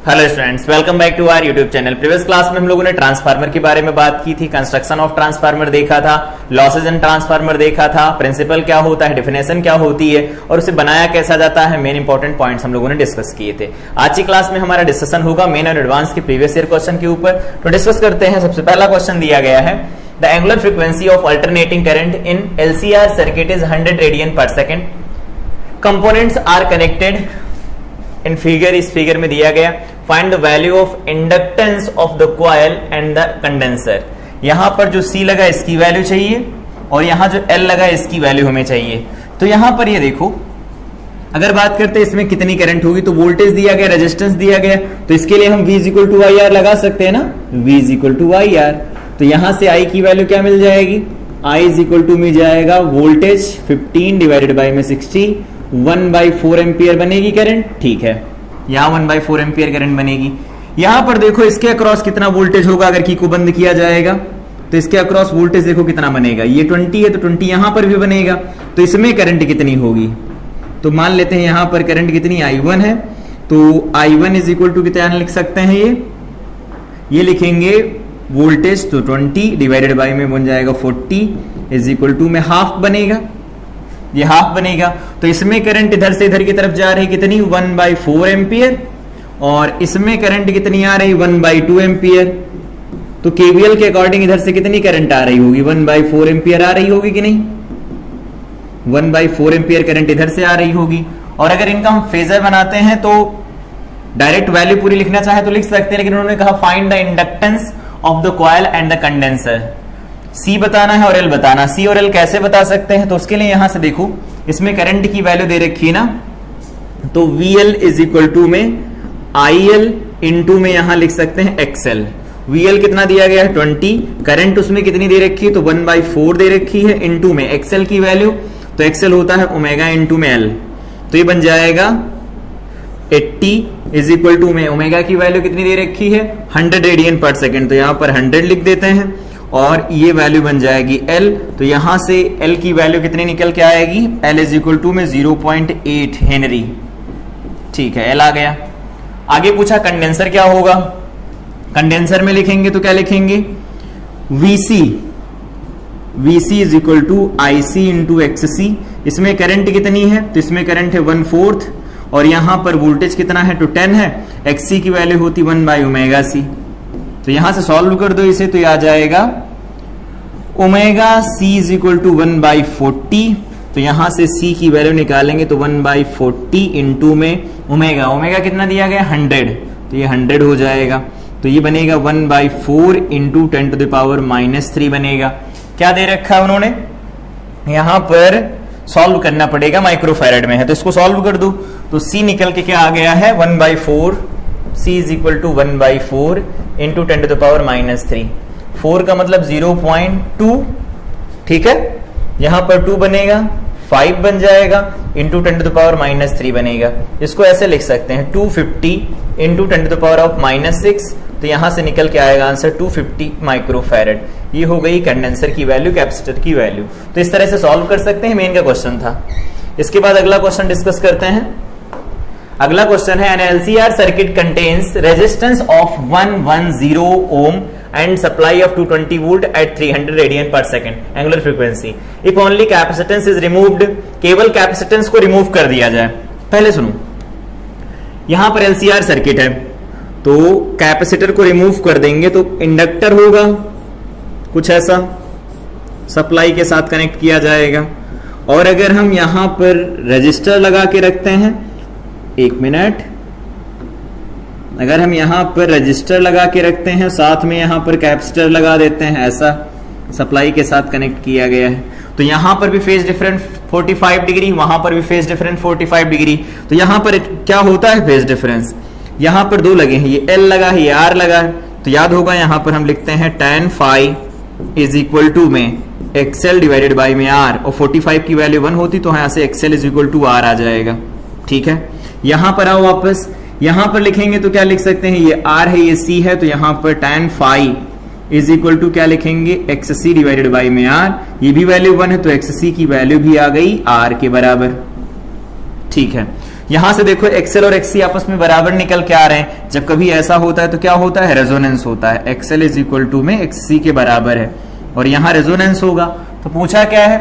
Hello students, welcome back to our YouTube channel. Previous class में हम लोगों ने ट्रांसफार्मर के बारे में बात की थी, कंस्ट्रक्शन ऑफ ट्रांसफार्मर देखा था, लॉसेज इन ट्रांसफार्मर देखा था, प्रिंसिपल क्या होता है, डेफिनेशन क्या होती है और उसे बनाया कैसा जाता है, मेन इंपॉर्टेंट पॉइंट्स हम लोगों ने डिस्कस किए थे। आज की क्लास में हमारा डिस्कशन होगा मेन और एडवांस के प्रीवियस ईयर क्वेश्चन के ऊपर। तो डिस्कस करते हैं। सबसे पहला क्वेश्चन दिया गया है, the angular frequency of alternating current in LCR circuit is 100 radian पर second. Components are connected in figure, इस फिगर में दिया गया find the value of inductance of the coil and the condenser. यहां पर जो C लगा इसकी वैल्यू चाहिए और यहां जो L लगा इसकी वैल्यू हमें चाहिए। तो यहां पर ये देखो, अगर बात करते हैं इसमें कितनी करंट होगी, तो वोल्टेज दिया गया, रेजिस्टेंस दिया गया, तो इसके लिए हम V = IR लगा सकते हैं ना, V = IR। तो यहां से I की वैल्यू क्या मिल जाएगी, I मिल जाएगा वोल्टेज 15 डिवाइडेड बाय में 60, 1/4 एम्पियर बनेगी करंट। ठीक है, यहां 1/4 एम्पियर करंट बनेगी। यहां पर देखो इसके अक्रॉस कितना वोल्टेज होगा अगर की को बंद किया जाएगा, तो इसके अक्रॉस वोल्टेज देखो कितना बनेगा, ये 20 है तो 20 यहां पर भी बनेगा। तो इसमें करंट कितनी होगी, तो मान लेते हैं यहां पर करंट कितनी I1 है, तो I1 कितना लिख सकते हैं, ये लिखेंगे वोल्टेज तो 20 डिवाइडेड बाय में बन जाएगा 40 में हाफ बनेगा, ये हाफ बनेगा। तो इसमें करंट इधर से इधर की तरफ जा रही कितनी, 1/4 एम्पियर, और इसमें करंट कितनी आ रही, 1/2 एम्पियर। तो केवीएल के अकॉर्डिंग इधर से कितनी करंट आ रही होगी, 1/4 एम्पियर आ रही होगी कि नहीं, 1/4 एम्पियर करंट इधर से आ रही होगी। और अगर इनका हम फेजर बनाते हैं तो डायरेक्ट वैल्यू पूरी लिखना चाहे तो लिख सकते हैं, लेकिन उन्होंने कहा find the inductance of the coil and the condenser. C बताना है और L बताना। C और L कैसे बता सकते हैं, तो उसके लिए यहां से देखो, इसमें करंट की वैल्यू दे रखी है ना, तो VL में IL इंटू में यहां लिख सकते हैं XL। VL कितना दिया गया है 20, करंट उसमें कितनी दे रखी है, तो 1/4 दे रखी है, इंटू में XL की वैल्यू, तो XL होता है ओमेगा इंटू में L, तो ये बन जाएगा 80 में ओमेगा की वैल्यू कितनी दे रखी है, 100 रेडियन पर सेकेंड, तो यहां पर 100 लिख देते हैं और ये वैल्यू बन जाएगी L। तो यहां से L की वैल्यू कितनी निकल के आएगी, L में 0.8 हेनरी। ठीक है, L आ गया। आगे पूछा कंडेंसर क्या होगा, कंडेंसर में लिखेंगे तो क्या लिखेंगे, VC IC इंटू XC। इसमें करंट कितनी है, तो इसमें करंट है 1/4 और यहां पर वोल्टेज कितना है, तो 10 है, XC की वैल्यू होती 1/ωc। तो यहां से सॉल्व कर दो इसे, तो ये आ जाएगा ओमेगा C = 1/40। तो यहां से C की वैल्यू निकालेंगे तो 1/40 इंटू में ओमेगा, ओमेगा कितना दिया गया 100, तो ये 100 हो जाएगा। तो ये बनेगा 1/4 इंटू 10⁻³ बनेगा। क्या दे रखा है उन्होंने, यहां पर सॉल्व करना पड़ेगा, माइक्रोफैरड में है, तो इसको सॉल्व कर दो। तो C निकल के क्या आ गया है 1/4, C = 1/4 इंटू 10⁻³ 4 का मतलब 0.2। ठीक है, यहां पर 2 बनेगा, 5 बन जाएगा, इंटू 10⁻³ बनेगा। इसको ऐसे लिख सकते हैं 250 इंटू 10⁻⁻6, तो यहां से निकल के आएगा आंसर 250 माइक्रोफैरड। ये हो गई कंडेंसर की वैल्यू, कैपेसिटर की वैल्यू। तो इस तरह से सॉल्व कर सकते हैं, मेन का क्वेश्चन था। इसके बाद अगला क्वेश्चन डिस्कस करते हैं। अगला क्वेश्चन है, an LCR circuit contains resistance of 110 ohm and supply of 220 volt at 300 radian पर second, angular frequency. If only capacitance is removed, केवल कैपेसिटेंस को रिमूव कर दिया जाए। पहले सुनो, यहां पर एलसीआर सर्किट है, तो कैपेसिटर को रिमूव कर देंगे तो इंडक्टर होगा कुछ ऐसा, सप्लाई के साथ कनेक्ट किया जाएगा। और अगर हम यहां पर रजिस्टर लगा के रखते हैं, एक मिनट, अगर हम यहां पर रजिस्टर लगा के रखते हैं, साथ में यहां पर कैपेसिटर लगा देते हैं, ऐसा सप्लाई के साथ कनेक्ट किया गया है, तो यहां पर भी फेज डिफरेंट 45 डिग्री, वहां पर भी फेज डिफरेंट 45 डिग्री। तो यहां पर क्या होता है फेज डिफरेंस, यहां पर 2 लगे हैं, ये L लगा है, ये R लगा है, तो याद होगा यहां पर हम लिखते हैं tan phi = में XL डिवाइडेड बाय में R, और 45 की वैल्यू 1 होती तो यहां से XL = R आ जाएगा। ठीक है, यहां पर आओ वापस, यहां पर लिखेंगे तो क्या लिख सकते हैं, ये R है, ये C है, तो यहां पर tan phi क्या लिखेंगे, XC डिवाइडेड बाय में R। ये भी वैल्यू 1 है तो XC की वैल्यू भी आ गई R के बराबर। ठीक है, यहां से देखो एक्सएल और एक्ससी आपस में बराबर निकल के आ रहे हैं। जब कभी ऐसा होता है तो क्या होता है, रेजोनेंस होता है। एक्सएल इज इक्वल टू में एक्ससी के बराबर है और यहां रेजोनेंस होगा। तो पूछा क्या है,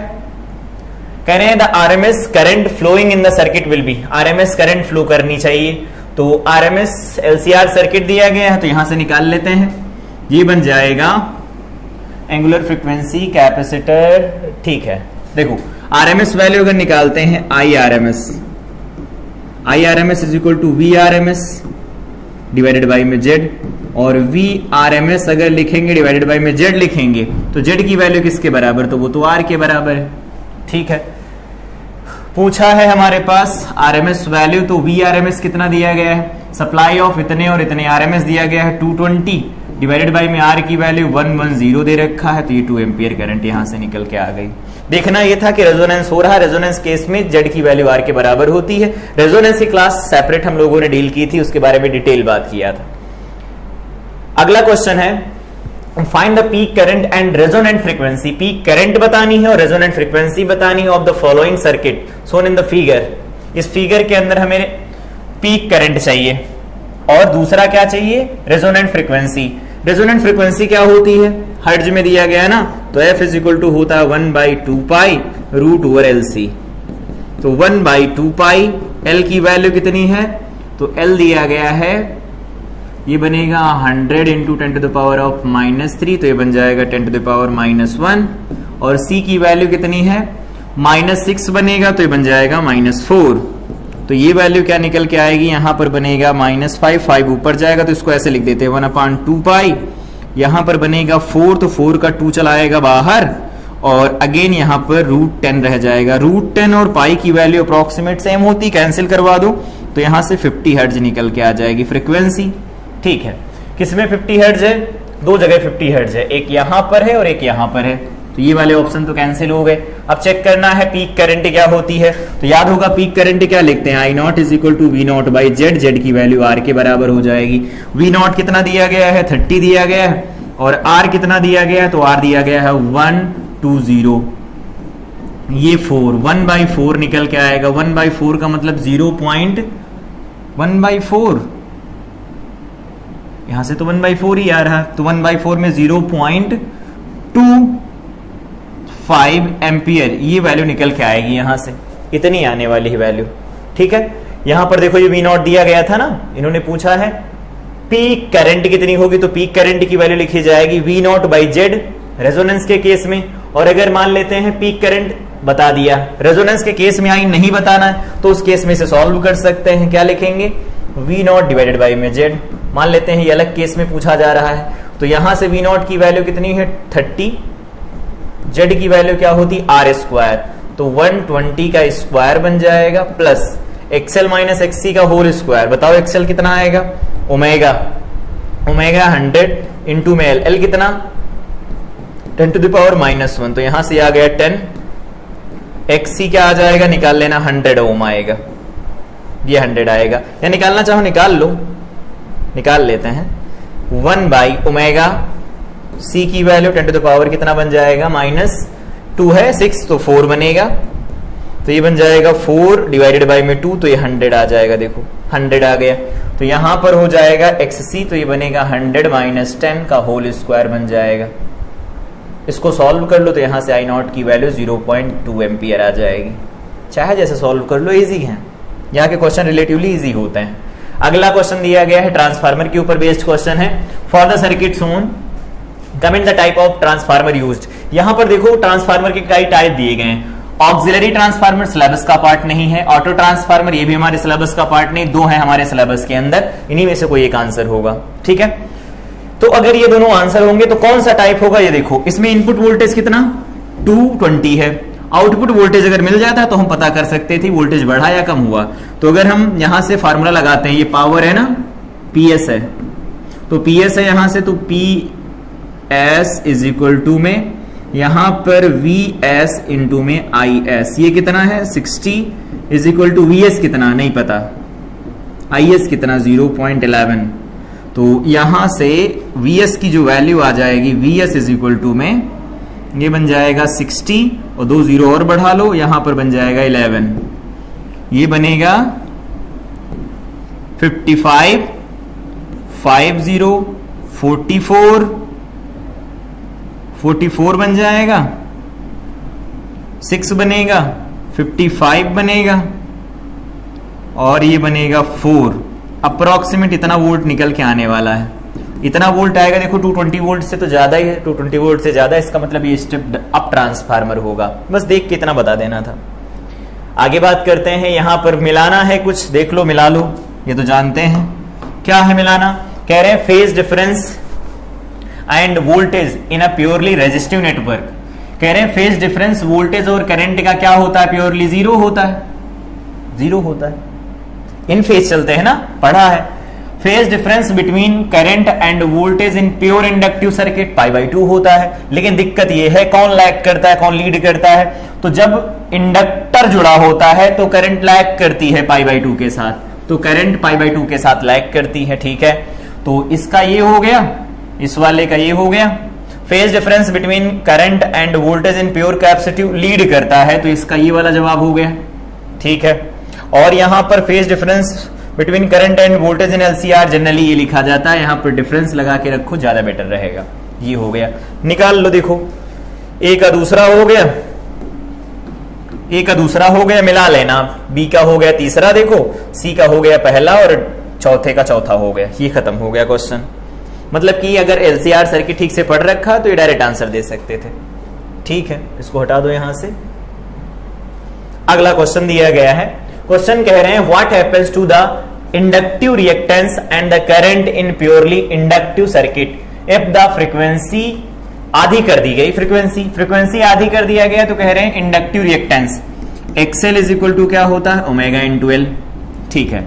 कह रहे हैं the RMS current flowing in the circuit will be, RMS current flow करनी चाहिए। तो आरएमएस एलसीआर सर्किट दिया गया है तो यहां से निकाल लेते हैं, ये बन जाएगा एंगुलर फ्रीक्वेंसी कैपेसिटर। ठीक है, देखो आरएमएस वैल्यू अगर निकालते हैं I RMS is equal to V RMS divided by में जेड, और वी आरएमएस अगर लिखेंगे डिवाइडेड बाई में जेड लिखेंगे तो जेड की वैल्यू किसके बराबर, तो वो तो आर के बराबर है। ठीक है, पूछा है हमारे पास आरएमएस वैल्यू, तो वी आरएमएस कितना दिया गया है, सप्लाई ऑफ इतने और इतने आरएमएस दिया गया है 220 डिवाइडेड बाई में आर की वैल्यू 110 दे रखा है, तो ये 2 एम्पियर करंट यहां से निकल के आ गई। देखना ये था कि रेजोनेंस हो रहा है, रेजोनेंस केस में जेड की वैल्यू आर के बराबर होती है। रेजोनेंस की क्लास सेपरेट हम लोगों ने डील की थी, उसके बारे में डिटेल बात किया था। अगला क्वेश्चन है find the peak current and resonant frequency, peak current बतानी है और रेजोनेंट फ्रीक्वेंसी बतानी है of the following circuit shown in the figure. इस फिगर के अंदर हमें पीक करंट चाहिए और दूसरा क्या चाहिए, रेजोनेंट फ्रीक्वेंसी। रेजोनेंट फ्रीक्वेंसी क्या होती है, हर्ट्ज में दिया गया है ना, तो एफ इज इक्वल टू होता है 1/2 pi root over L C. तो 1/2 पाई, एल की वैल्यू कितनी है, तो एल दिया गया है, ये बनेगा 100 into 10 to the power of -3, तो ये बन जाएगा 10 टू द पावर -1, और सी की वैल्यू कितनी है, -6 बनेगा, तो ये बन जाएगा -4। तो ये वैल्यू क्या निकल के आएगी, यहां पर बनेगा -5 ऊपर जाएगा तो इसको ऐसे लिख देते हैं 1/2 पाई, यहां पर बनेगा 4, तो 4 का 2 चला आएगा बाहर, और अगेन यहां पर √10 रह जाएगा। √10 और पाई की वैल्यू अप्रोक्सीमेट सेम होती, कैंसिल करवा दो तो यहां से 50 हर्ट्ज निकल के आ जाएगी फ्रीक्वेंसी। ठीक है, किसमें 50 हर्ट्ज है, दो जगह 50 हर्ट्ज है, एक यहां पर है और एक यहां पर है, तो ये वाले ऑप्शन तो कैंसिल हो गए। अब चेक करना है पीक करंट क्या होती है, तो याद होगा पीक करंट क्या लिखते हैं, I naught is equal to V not by Z, Z की वैल्यू आर के बराबर हो जाएगी। वी नॉट कितना दिया गया है, 30 दिया गया है, और आर कितना दिया गया है, तो आर दिया गया है 120, ये 4, 1/4 निकल के आएगा। 1/4 का मतलब 0.1/4, यहां से तो 1/4 ही आ रहा, तो 1/4 में 0.25 एम्पियर ये वैल्यू निकल के आएगी, यहां से इतनी आने वाली है वैल्यू। ठीक है, यहां पर देखो ये वी नॉट दिया गया था ना, इन्होंने पूछा है पीक करंट कितनी होगी, तो पीक करंट की वैल्यू लिखी जाएगी V not by Z resonance के केस में। और अगर मान लेते हैं पीक करंट बता दिया, रेजोनेंस के केस में आई नहीं बताना है, तो उस केस में इसे सॉल्व कर सकते हैं, क्या लिखेंगे, वी नॉट डिवाइडेड बाई में जेड। मान लेते हैं ये अलग केस में पूछा जा रहा है, तो यहां से वी नॉट की वैल्यू कितनी है 30, जेड की वैल्यू क्या होती आर स्क्वायर, तो 120 का स्क्वायर बन जाएगा, प्लस एक्सएल माइनस एक्ससी का होल स्क्वायर। बताओ एक्सएल कितना आएगा, ओमेगा 100 इंटू में एल कितना 10 टू द पावर -1, तो यहां से आ गया 10, एक्ससी क्या आ जाएगा, निकाल लेना 100 ओम आएगा, ये 100 आएगा, या निकालना चाहो निकाल लो, निकाल लेते हैं। 1/ओमेगा सी की वैल्यू 10 टू द पावर कितना बन जाएगा, -2 है 6, तो 4 बनेगा, तो ये बन जाएगा 4 डिवाइडेड बाई में 2, तो ये 100 आ जाएगा, देखो 100 आ गया। तो यहां पर हो जाएगा एक्ससी, तो ये बनेगा 100 - 10 का होल स्क्वायर बन जाएगा। इसको सॉल्व कर लो तो यहां से आई नॉट की वैल्यू 0.2 एम्पियर आ जाएगी। चाहे जैसे सॉल्व कर लो, इजी है, यहाँ के क्वेश्चन रिलेटिवली इजी होते हैं। अगला क्वेश्चन दिया गया है ट्रांसफार्मर के ऊपर बेस्ड क्वेश्चन है, for the circuit shown comment the type of transformer used. यहां पर देखो ट्रांसफार्मर के कई टाइप दिए गए हैं, ऑक्सिलरी ट्रांसफार्मर सिलेबस का पार्ट नहीं है, ऑटो ट्रांसफार्मर ये भी हमारे सिलेबस का पार्ट नहीं, दो है हमारे सिलेबस के अंदर, इन्हीं में से कोई एक आंसर होगा। ठीक है, तो अगर ये दोनों आंसर होंगे तो कौन सा टाइप होगा, ये देखो इसमें इनपुट वोल्टेज कितना 220 है, आउटपुट वोल्टेज अगर मिल जाता तो हम पता कर सकते थे वोल्टेज बढ़ा या कम हुआ। तो अगर हम यहां से फार्मूला लगाते हैं, ये पावर है ना, PS है, तो PS है यहां से, तो PS इज इक्वल टू में यहां पर VS इंटू में IS, ये कितना है 60 इज इक्वल टू VS कितना नहीं पता, IS कितना 0.11, तो यहां से VS की जो वैल्यू आ जाएगी, VS इज इक्वल टू में ये बन जाएगा 60 और 2 0 और बढ़ा लो, यहां पर बन जाएगा 11, ये बनेगा 55, 50, 44, 44 बन जाएगा, 6 बनेगा, 55 बनेगा और ये बनेगा 4। अप्रोक्सीमेट इतना वोल्ट निकल के आने वाला है। इतना वोल्ट आएगा, देखो 220 वोल्ट से तो ज्यादा ही है, 220 वोल्ट से ज्यादा, इसका मतलब ये स्टेप अप ट्रांसफार्मर होगा। बस देख के इतना बता देना था। आगे बात करते हैं, यहां पर मिलाना है कुछ, देख लो मिला लो, ये तो जानते हैं क्या है मिलाना। कह रहे हैं phase difference and voltage in a purely resistive network. कह रहे हैं फेज डिफरेंस वोल्टेज और करंट का क्या होता है, प्योरली जीरो होता है, जीरो होता है। इन फेज चलते हैं ना, पढ़ा है। Phase difference between current and voltage in pure inductive circuit π/2 होता है। लेकिन दिक्कत यह है कौन लैग करता है, कौन लीड करता है। तो जब इंडक्टर जुड़ा होता है तो करंट लैग करती है π/2 के साथ, तो करंट π/2 के साथ लैग करती है, ठीक है। तो इसका ये हो गया, इस वाले का ये हो गया। Phase difference between current and voltage in pure capacitive lead करता है, तो इसका ये वाला जवाब हो गया, ठीक है। और यहां पर phase difference between current and voltage in LCR generally ये लिखा जाता है, यहां पर डिफरेंस लगा के रखो, ज्यादा बेटर रहेगा। ये हो गया, निकाल लो। देखो ए का दूसरा हो गया, ए का दूसरा हो गया, मिला लेना। बी का हो गया तीसरा, देखो सी का हो गया पहला और चौथे का चौथा हो गया। ये खत्म हो गया क्वेश्चन। मतलब कि अगर एलसीआर सर्किट ठीक से पढ़ रखा तो ये डायरेक्ट आंसर दे सकते थे, ठीक है। इसको हटा दो यहां से। अगला क्वेश्चन दिया गया है, क्वेश्चन कह रहे हैं what happens to the inductive reactance and the current in purely inductive circuit if the frequency आधी कर दी गई, फ्रीक्वेंसी आधी कर दिया गया, तो कह रहे हैं inductive reactance XL is equal to क्या होता है, ओमेगा इंटू एल, ठीक है।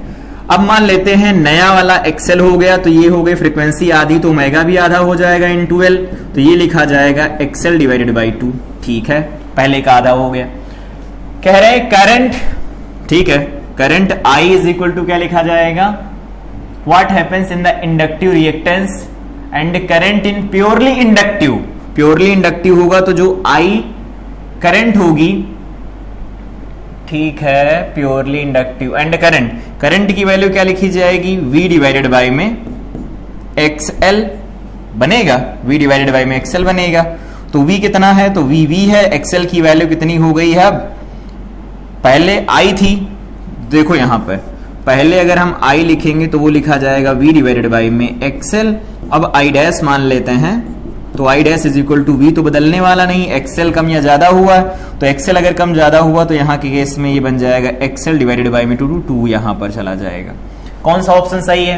अब मान लेते हैं नया वाला एक्सएल हो गया, तो ये हो गई फ्रीक्वेंसी आधी, तो ओमेगा भी आधा हो जाएगा इंटू एल, तो ये लिखा जाएगा एक्सएल डिवाइडेड बाई 2, ठीक है। पहले का आधा हो गया। कह रहे हैं करंट, ठीक है, current I is equal to क्या लिखा जाएगा, what happens in the inductive reactance and current in purely inductive. Purely inductive होगा तो जो I करंट होगी, ठीक है, प्योरली इंडक्टिव एंड करंट की वैल्यू क्या लिखी जाएगी, V डिवाइडेड बाई में XL बनेगा, V डिवाइडेड बाई में XL बनेगा। तो V कितना है, तो V है, XL की वैल्यू कितनी हो गई है, अब पहले I थी, देखो यहां पर पहले अगर हम I लिखेंगे तो वो लिखा जाएगा V डिवाइडेड बाई में XL। अब I डैश मान लेते हैं, तो I dash is equal to V, तो बदलने वाला नहीं, XL कम या ज्यादा हुआ, तो XL अगर कम ज्यादा हुआ तो यहाँ के केस में ये बन जाएगा XL डिवाइडेड बाई में 2 यहां पर चला जाएगा। कौन सा ऑप्शन सही है,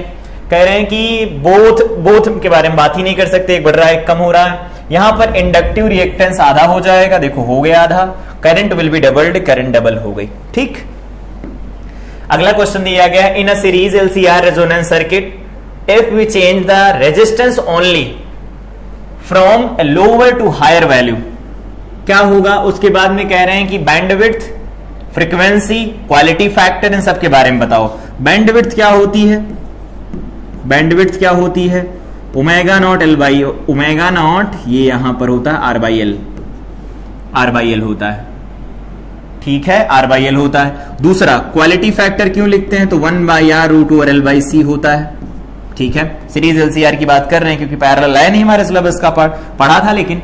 कह रहे हैं कि बोथ के बारे में बात ही नहीं कर सकते, एक बढ़ रहा है एक कम हो रहा है। यहां पर इंडक्टिव रिएक्टेंस आधा हो जाएगा, देखो हो गया आधा, current will be doubled, current double हो गई, ठीक। अगला क्वेश्चन दिया गया, in a series LCR resonance circuit if we change the resistance only from lower to higher value, क्या होगा। उसके बाद में कह रहे हैं कि बैंडविड्थ, फ्रीक्वेंसी, क्वालिटी फैक्टर, इन सब के बारे में बताओ। बैंडविड्थ क्या होती है, बैंडविड्थ क्या होती है, omega not L by omega naught, ये यहां पर होता है आर बाई एल होता है, ठीक है, आर बाई एल होता है। दूसरा क्वालिटी फैक्टर क्यों लिखते हैं, तो 1/r root over L by C होता है, ठीक है। सीरीज एलसीआर की बात कर रहे हैं क्योंकि पैरेलल है नहीं हमारे सिलेबस का पार्ट, पढ़ा था लेकिन।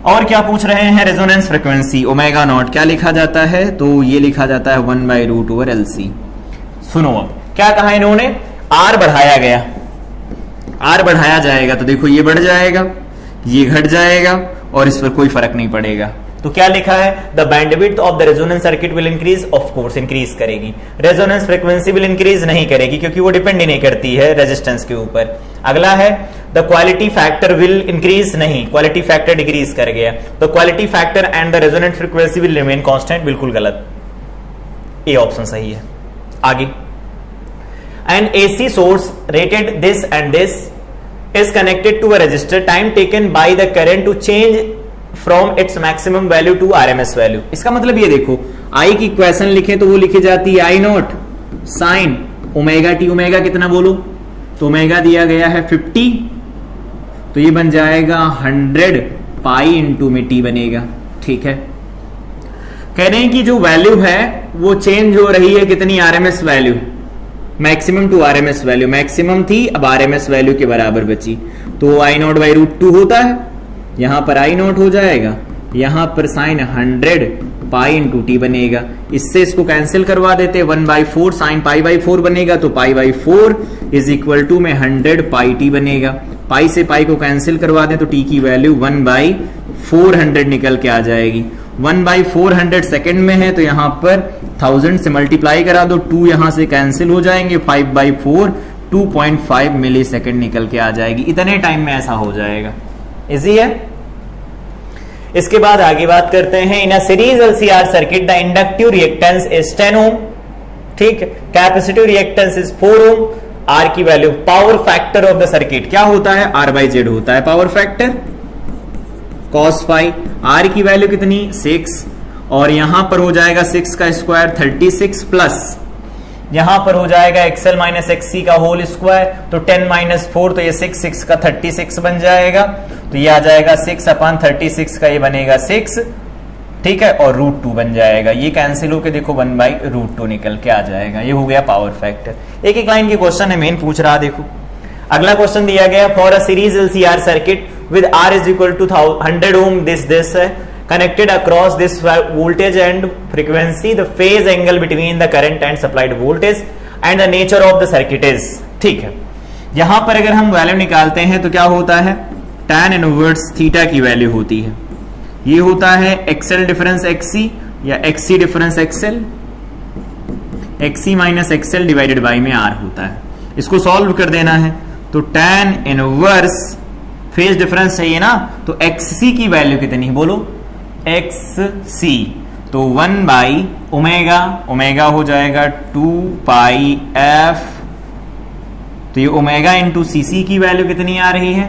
और क्या पूछ रहे हैं, रेजोनेंस फ्रीक्वेंसी ओमेगा नॉट क्या लिखा जाता है, तो ये लिखा जाता है 1 रूट ओवर एल सी। सुनो अब क्या कहा इन्होंने, आर बढ़ाया गया, आर बढ़ाया जाएगा, तो देखो ये बढ़ जाएगा, ये घट जाएगा और इस पर कोई फर्क नहीं पड़ेगा। तो क्या लिखा है, the bandwidth of the resonance circuit will increase, of course increase करेगी। रेजोनेंस फ्रीक्वेंसी विल इंक्रीज नहीं करेगी क्योंकि वो डिपेंड ही नहीं करती है रेजिस्टेंस के ऊपर। अगला है the quality factor will increase, नहीं, क्वालिटी फैक्टर डिक्रीज कर गया। The quality factor and the resonant frequency will remain constant, बिल्कुल गलत, ए ऑप्शन सही है। आगे, an AC source rated this and this is connected to a register, time taken by the current to change from its maximum value to RMS value. इसका मतलब ये देखो, आई की इक्वेशन लिखे तो वो लिखी जाती है I not sine omega T, omega कितना बोलो, तो ओमेगा दिया गया है 50, तो ये बन जाएगा 100 पाई इंटू में टी बनेगा, ठीक है। कह रहे हैं कि जो वैल्यू है वो चेंज हो रही है कितनी, RMS value, maximum to RMS value, maximum थी अब आरएमएस वैल्यू के बराबर बची, तो आई नॉट बाई रूट 2 होता है, यहां पर आई नॉट हो जाएगा, यहां पर साइन 100 पाई इंटू टी बनेगा, इससे इसको कैंसिल करवा देते, 1/4 साइन पाई बाई 4 बनेगा, तो pi by 4 is equal to में 100 पाई टी बनेगा, पाई से पाई को कैंसिल करवा दें तो टी की वैल्यू 1/400 निकल के आ जाएगी। 1/400 सेकंड में है तो यहां पर 1000 से मल्टीप्लाई करा दो, 2 यहां से कैंसिल हो जाएंगे, 5/4 2.5 मिली सेकेंड निकल के आ जाएगी। इतने टाइम में ऐसा हो जाएगा, इजी है। इसके बाद आगे बात करते हैं, in a series LCR circuit the inductive reactance is 10 ohm, ठीक, capacitive reactance is 4 ohm, R की value, power factor of the circuit क्या होता है, R/Z होता है power factor, cos phi, R की वैल्यू कितनी 6, और यहां पर हो जाएगा 6 का स्क्वायर 36 प्लस यहां पर हो जाएगा XL माइनस XC का होल स्क्वायर, तो 10 - 4 तो ये 6 का 36 बन जाएगा, तो ये आ जाएगा 6/36 का, ये बनेगा 6, ठीक है, और √2 बन जाएगा, ये कैंसिल होकर देखो 1/√2 निकल के आ जाएगा। ये हो गया पावर फैक्टर। एक एक लाइन की क्वेश्चन है, मेन पूछ रहा, देखो अगला क्वेश्चन दिया गया, for a series LCR circuit with R is equal to 100 ohm, this है connected across this voltage and frequency, the phase angle between the current and supplied voltage and the nature of the circuit is, ठीक है। यहां पर अगर हम value निकालते हैं तो क्या होता है, tan इनवर्स थीटा की वैल्यू होती है, ये होता है XL डिफरेंस XC या XC difference XL, XC minus XL divided by में R होता है। इसको सॉल्व कर देना है तो tan इनवर्स फेज डिफरेंस चाहिए ना, तो XC की वैल्यू कितनी, बोलो XC, तो 1/ओमेगा, ओमेगा हो जाएगा 2πf, तो ये ओमेगा इंटू CC की वैल्यू कितनी आ रही है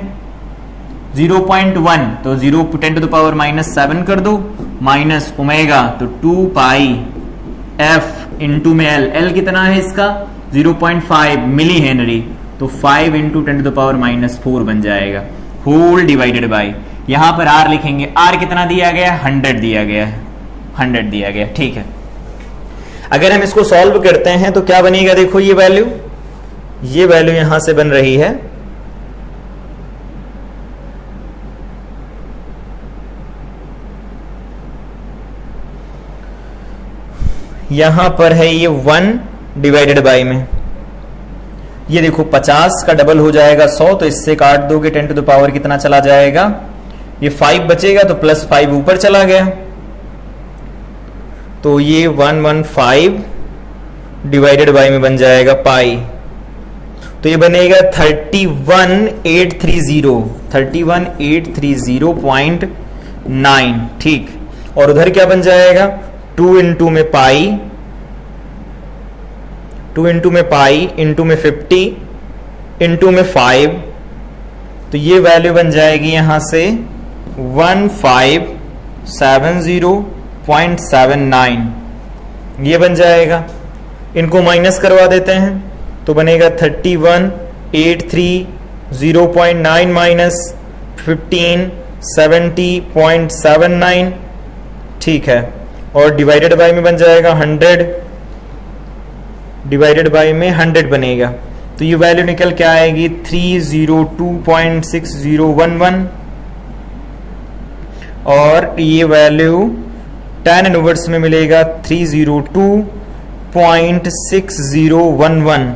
0.1, तो 0 10⁻⁻7 कर दो, माइनस ओमेगा तो 2πf इंटू में L कितना है इसका 0.5 मिली हेनरी, तो 5 इंटू 10⁻⁻4 बन जाएगा, होल डिवाइडेड बाई, यहां पर R लिखेंगे, R कितना दिया गया 100 दिया गया है, 100 दिया गया, ठीक है। अगर हम इसको सॉल्व करते हैं तो क्या बनेगा, देखो ये वैल्यू यहां से बन रही है, यहां पर है ये 1 डिवाइडेड बाई में, ये देखो 50 का डबल हो जाएगा 100, तो इससे काट दोगे 10 टू द पावर कितना चला जाएगा, ये 5 बचेगा तो +5 ऊपर चला गया, तो ये 115 डिवाइडेड बाई में बन जाएगा पाई, तो ये बनेगा 31830.9, ठीक, और उधर क्या बन जाएगा 2 इंटू में पाई इंटू में 50 इंटू में 5, तो ये वैल्यू बन जाएगी यहां से 1570.79, ये बन जाएगा। इनको माइनस करवा देते हैं तो बनेगा 31830.9 माइनस 1570.79, ठीक है, और डिवाइडेड बाय में बन जाएगा 100, डिवाइडेड बाय में 100 बनेगा, तो ये वैल्यू निकल के आएगी 302.6011, और ये वैल्यू tan इनवर्स में मिलेगा 302.6011,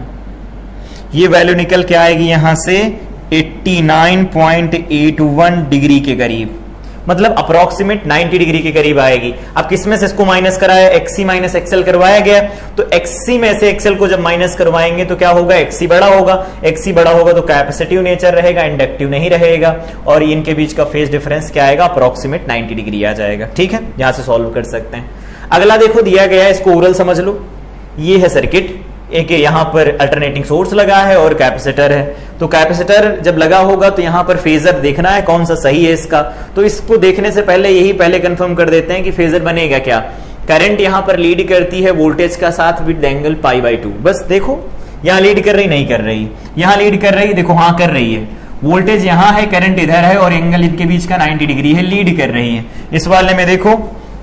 ये वैल्यू निकल के आएगी यहां से 89.81 डिग्री के करीब, मतलब अप्रोक्सीमेट 90 डिग्री के करीब आएगी। अब किसमें से इसको माइनस कराया, XC माइनस XL करवाया गया, तो XC में से XL को जब माइनस करवाएंगे तो क्या होगा, XC बड़ा होगा, XC बड़ा होगा तो कैपेसिटिव नेचर रहेगा, इंडक्टिव नहीं रहेगा, और इनके बीच का फेज डिफरेंस क्या आएगा, अप्रोक्सीमेट 90 डिग्री आ जाएगा, ठीक है, यहां से सॉल्व कर सकते हैं। अगला देखो दिया गया है, इसको ओरल समझ लो, ये है सर्किट, एक यहां पर अल्टरनेटिंग सोर्स लगा है और कैपेसिटर है, तो कैपेसिटर जब लगा होगा तो यहां पर फेजर देखना है कौन सा सही है इसका, तो इसको देखने से पहले कंफर्म कर देते हैं कि फेजर बनेगा क्या, करंट यहां पर लीड करती है वोल्टेज का साथ विद एंगल π/2, बस देखो यहां लीड कर रही नहीं कर रही, यहां लीड कर रही, देखो हाँ कर रही है, वोल्टेज यहां है करंट इधर है और एंगल इनके बीच का 90 डिग्री है, लीड कर रही है। इस वाले में देखो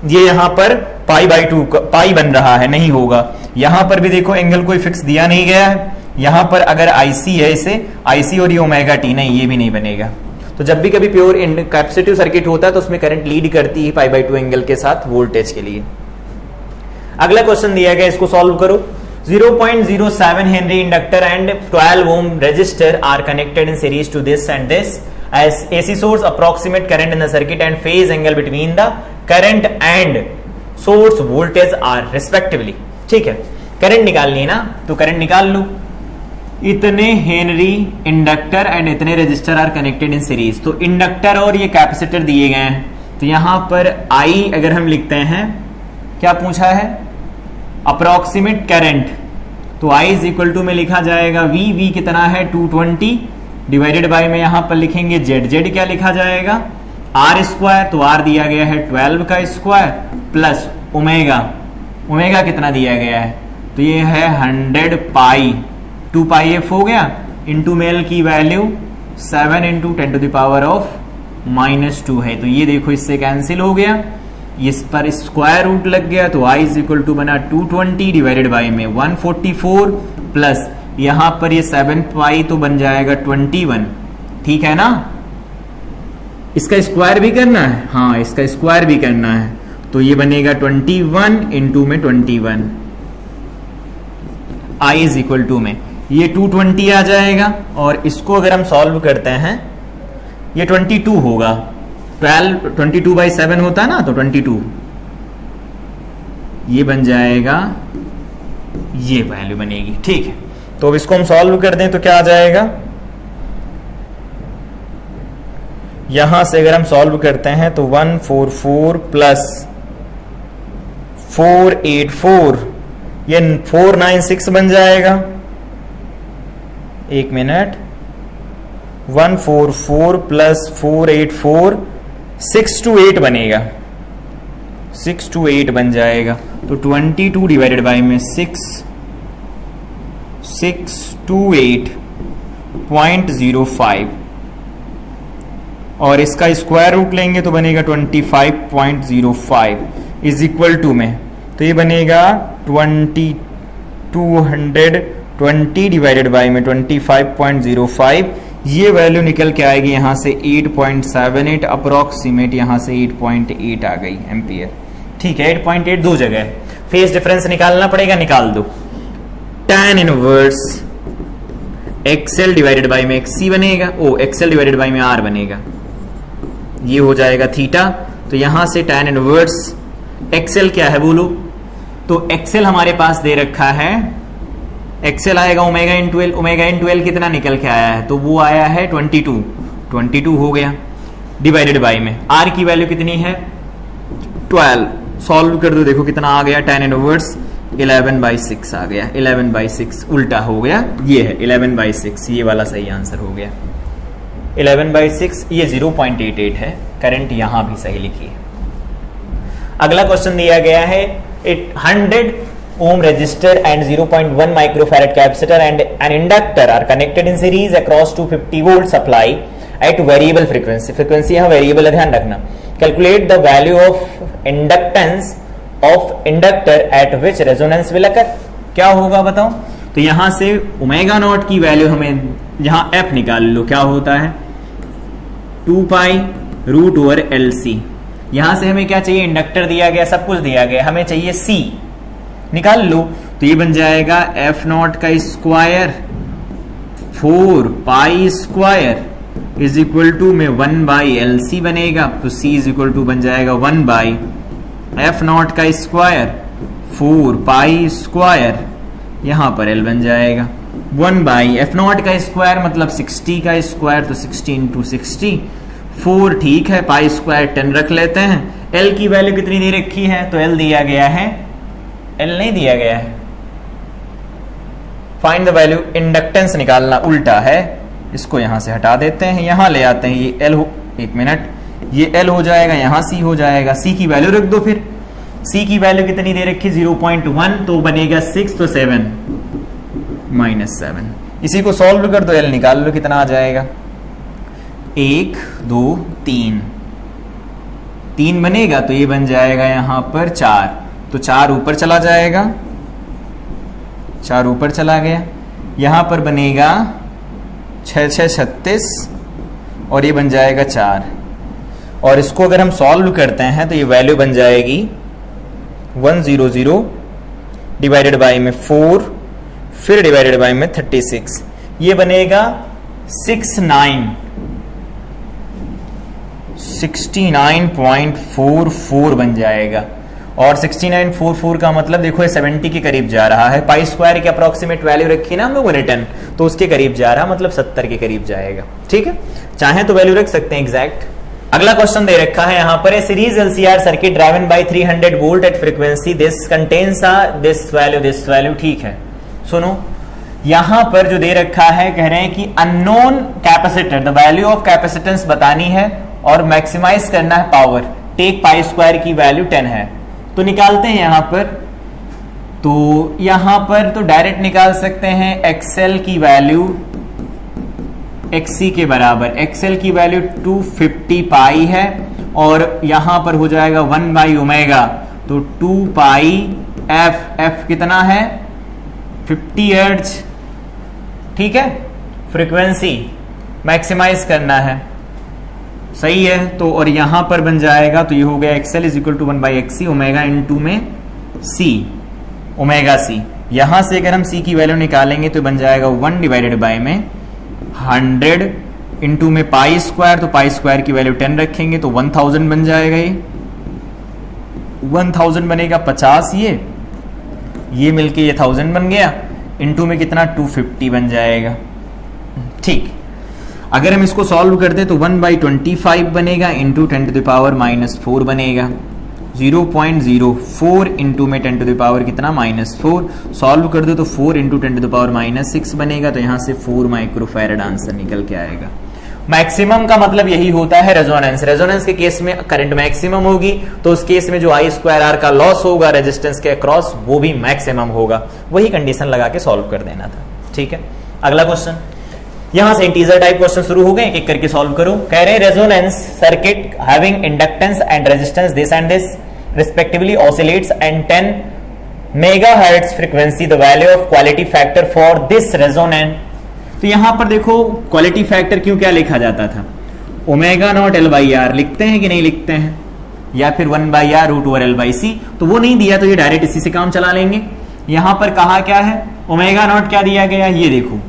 ये यहां पर π/2 पाई बन रहा है, नहीं होगा, यहां पर भी देखो एंगल कोई फिक्स दिया नहीं गया है, यहां पर अगर आईसी है इसे आईसी और ये ओमेगा टी, नहीं ये भी नहीं बनेगा। तो जब भी कभी प्योर कैपेसिटिव सर्किट होता है तो उसमें करंट लीड करती है π/2 एंगल के साथ वोल्टेज के लिए। अगला क्वेश्चन दिया गया, इसको सॉल्व करो। 0.07 henry inductor and 12 ohm resistor R connected in series to this and this as AC source approximate current in the circuit and phase angle between the current and source voltage are respectively। ठीक है, current निकालनी है ना, तो current निकाल लो। इतने henry inductor and इतने resistor R connected in series, तो इंडक्टर और ये कैपेसिटर दिए गए हैं, तो यहां पर I अगर हम लिखते हैं, क्या पूछा है, अप्रोक्सीमेट करंट, तो I इज इक्वल टू में लिखा जाएगा V कितना है 220 डिवाइडेड बाय में यहां पर लिखेंगे Z क्या लिखा जाएगा R स्क्वायर, तो R दिया गया है 12 का स्क्वायर प्लस ओमेगा कितना दिया गया है, तो ये है 100 पाई, 2 पाई एफ हो गया, इंटू मेल की वैल्यू 7 इंटू 10⁻⁻² है, तो ये देखो इससे कैंसिल हो गया, इस पर स्क्वायर रूट लग गया, तो I इज इक्वल टू बना 220 डिवाइडेड बाय में 144 प्लस यहां पर ये 7 पाई तो बन जाएगा 21। ठीक है ना, इसका स्क्वायर भी करना है, हाँ इसका स्क्वायर भी करना है, तो ये बनेगा 21 इंटू में 21, I इज इक्वल टू में ये 220 आ जाएगा, और इसको अगर हम सॉल्व करते हैं ये 22 होगा, 22/7 होता है ना, तो 22 ये बन जाएगा, ये वैल्यू बनेगी। ठीक है, तो अब इसको हम सॉल्व कर दें तो क्या आ जाएगा, यहां से अगर हम सॉल्व करते हैं तो 144 प्लस 484 ये 496 बन जाएगा। एक मिनट, 144 प्लस 484 628 बनेगा, 628 बन जाएगा, तो 22 डिवाइडेड बाय में 628.05 और इसका स्क्वायर रूट लेंगे तो बनेगा 25.05 इज इक्वल टू में, तो ये बनेगा 2220 डिवाइडेड बाय में 25.05, ये वैल्यू निकल के आएगी यहां से 8.78 अप्रोक्सीमेट, यहां से 8.8 आ गई एम्पियर। ठीक है, 8.8 दो जगह है, फेज डिफरेंस निकालना पड़ेगा, निकाल दो। tan inverse XL divided by में XC बनेगा, XL डिवाइडेड बाय में R बनेगा, ये हो जाएगा थीटा, तो यहां से tan इनवर्स XL क्या है बोलो, तो XL हमारे पास दे रखा है, XL आएगा omega into L, omega into L कितना निकल के आया है, तो वो आया है 22 हो गया, डिवाइडेड बाय में R की वैल्यू कितनी है 12, सॉल्व कर दो, देखो कितना आ गया, tan इनवर्स 11/6 आ गया, 11/6 उल्टा हो गया, ये है 11/6, ये वाला सही आंसर हो गया 11/6, ये 0.88 है, करंट यहां भी सही लिखी है। अगला क्वेश्चन दिया गया है, 100 ohm resistor and 0.1 microfarad capacitor and an inductor are connected in series across 250 volt supply at variable frequency, frequency यहाँ variable है, ध्यान रखना। Calculate the value of inductance of inductor at which resonance will occur, क्या होगा बताओ, तो यहां से ओमेगा नॉट की वैल्यू हमें यहां f निकाल लो, क्या होता है 2 पाई रूट ओवर LC, यहां से हमें क्या चाहिए, इंडक्टर दिया गया, सब कुछ दिया गया, हमें चाहिए C, निकाल लो, तो ये बन जाएगा f नॉट का square 4 pi square is equal to में 1/LC बनेगा, तो C इज इक्वल टू बन जाएगा 1/f नॉट का स्क्वायर 4 पाई स्क्वायर, यहां पर L बन जाएगा 1/f नॉट का स्क्वायर मतलब 60 का स्क्वायर, तो 60 इंटू 60, 4 ठीक है, पाई स्क्वायर 10 रख लेते हैं। L की वैल्यू कितनी दे रखी है, तो L दिया गया है, L नहीं दिया गया है, फाइंड द वैल्यू, इंडक्टेंस निकालना उल्टा है, इसको यहां से हटा देते हैं, यहां ले आते हैं, ये L हो, एक मिनट, ये L हो जाएगा, यहां C हो जाएगा, C की वैल्यू रख दो, फिर C की वैल्यू कितनी दे रखी 0.1, तो बनेगा 6, तो 7 -7, इसी को सॉल्व कर दो, L निकाल लो, कितना आ जाएगा 1 2 3 बनेगा, तो ये बन जाएगा यहां पर 4, तो 4 ऊपर चला जाएगा, 4 ऊपर चला गया, यहाँ पर बनेगा 6 6 36 और ये बन जाएगा 4। और इसको अगर हम सॉल्व करते हैं तो ये वैल्यू बन जाएगी 100 डिवाइडेड बाई में 4 फिर डिवाइडेड बाई में 36, ये बनेगा 69.44 बन जाएगा। और 69.44 का मतलब देखो ये 70 के करीब जा रहा है, पाई स्क्वायर की अप्रोक्सीमेट वैल्यू रखी ना हम लोगों ने 10, तो उसके करीब जा रहा, मतलब 70 के करीब जाएगा। ठीक है, चाहे तो वैल्यू रख सकते हैं एग्जैक्ट। अगला क्वेश्चन दे रखा है यहाँ पर, series LCR circuit driven by 300 volt at frequency this contains this value. ठीक है, सुनो यहां पर जो दे रखा है, कह रहे हैं कि unknown capacitor, the value of capacitance बतानी है और मैक्सिमाइज करना है पावर, टेक पाई स्क्वायर की वैल्यू 10 है। तो निकालते हैं यहां पर, तो यहां पर तो डायरेक्ट निकाल सकते हैं एक्सएल की वैल्यू एक्सी के बराबर। एक्सएल की वैल्यू 250 पाई है और यहां पर हो जाएगा 1 बाई ओमेगा, तो 2 पाई एफ कितना है 50 हर्ट्ज। ठीक है, फ्रीक्वेंसी मैक्सिमाइज करना है, सही है। तो और यहां पर बन जाएगा, तो ये हो गया XL is equal to 1 by XC omega into में सी, ओमेगा सी। यहां से अगर हम सी की वैल्यू निकालेंगे तो बन जाएगा 1 डिवाइडेड बाय में 100 इंटू में पाई स्क्वायर, तो पाई स्क्वायर की वैल्यू 10 रखेंगे तो 1000 बन जाएगा। ये 1000 बनेगा 50, ये मिलके ये 1000 बन गया, इंटू में कितना 250 बन जाएगा। ठीक, अगर हम इसको सॉल्व करते तो 1 बाई 25 बनेगा इंटू 10 टू द पावर -4 बनेगा। 0.04 इंटू में 10 टू द पावर कितना -4, सॉल्व कर दो तो 4 इंटू 10 टू द पावर -6 बनेगा, तो यहां से 4 माइक्रोफैरड आंसर निकल के आएगा। मैक्सिमम का मतलब यही होता है रेजोनेंस। रेजोनेंस के केस में करंट मैक्सिमम होगी, तो उस केस में जो आई स्क्वायर आर का लॉस होगा रेजिस्टेंस के अक्रॉस वो भी मैक्सिमम होगा। वही कंडीशन लगा के सॉल्व कर देना था। ठीक है, अगला क्वेश्चन, यहां से इंटीजर टाइप क्वेश्चन शुरू हो गए, एक एक करके सॉल्व करो। कह रहे resonance circuit having inductance and resistance this and this respectively oscillates and 10 megahertz frequency, the value of quality factor for this resonance. तो यहां पर देखो क्वालिटी फैक्टर क्यों क्या लिखा जाता था, omega not L by R लिखते हैं कि नहीं लिखते हैं, या फिर 1 by R root over L by C, तो वो नहीं दिया तो ये डायरेक्ट इसी से काम चला लेंगे। यहां पर कहा क्या है, ओमेगा नॉट क्या दिया गया, ये देखो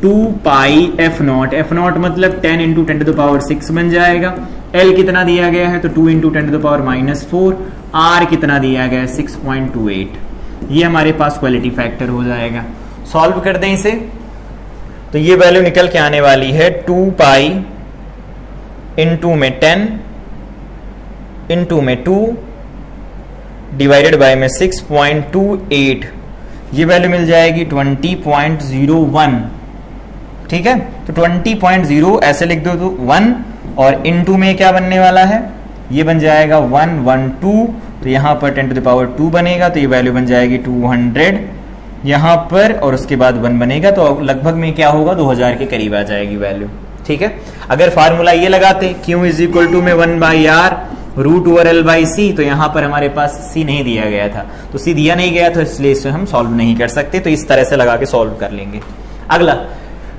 2 पाई एफ नॉट मतलब 10 इंटू 10 टू द पावर 6 बन जाएगा। एल कितना दिया गया है, तो 2 into 10 to the power -4, R कितना दिया गया है 6.28, ये हमारे पास क्वालिटी फैक्टर हो जाएगा। सॉल्व कर दें इसे तो ये वैल्यू निकल के आने वाली है 2 पाई इंटू में 10 इंटू में 2 डिवाइडेड बाय में 6.28, ये वैल्यू मिल जाएगी 20.01। ठीक है, तो 20.0 ऐसे लिख दो तो 1, और इनटू में क्या बनने वाला है, ये बन जाएगा 112, तो यहां पर 10 टू द पावर 2 बनेगा, तो ये वैल्यू बन जाएगी 200 यहां पर, और उसके बाद 1 बनेगा, तो लगभग में क्या होगा 2000 के करीब आ जाएगी वैल्यू। ठीक है, अगर फार्मूला ये लगाते Q इज इक्वल टू में 1 by R root over L by C, तो यहां पर हमारे पास C नहीं दिया गया था, तो C दिया नहीं गया, तो इसलिए इसे हम सॉल्व नहीं कर सकते, तो इस तरह से लगा के सॉल्व कर लेंगे। अगला,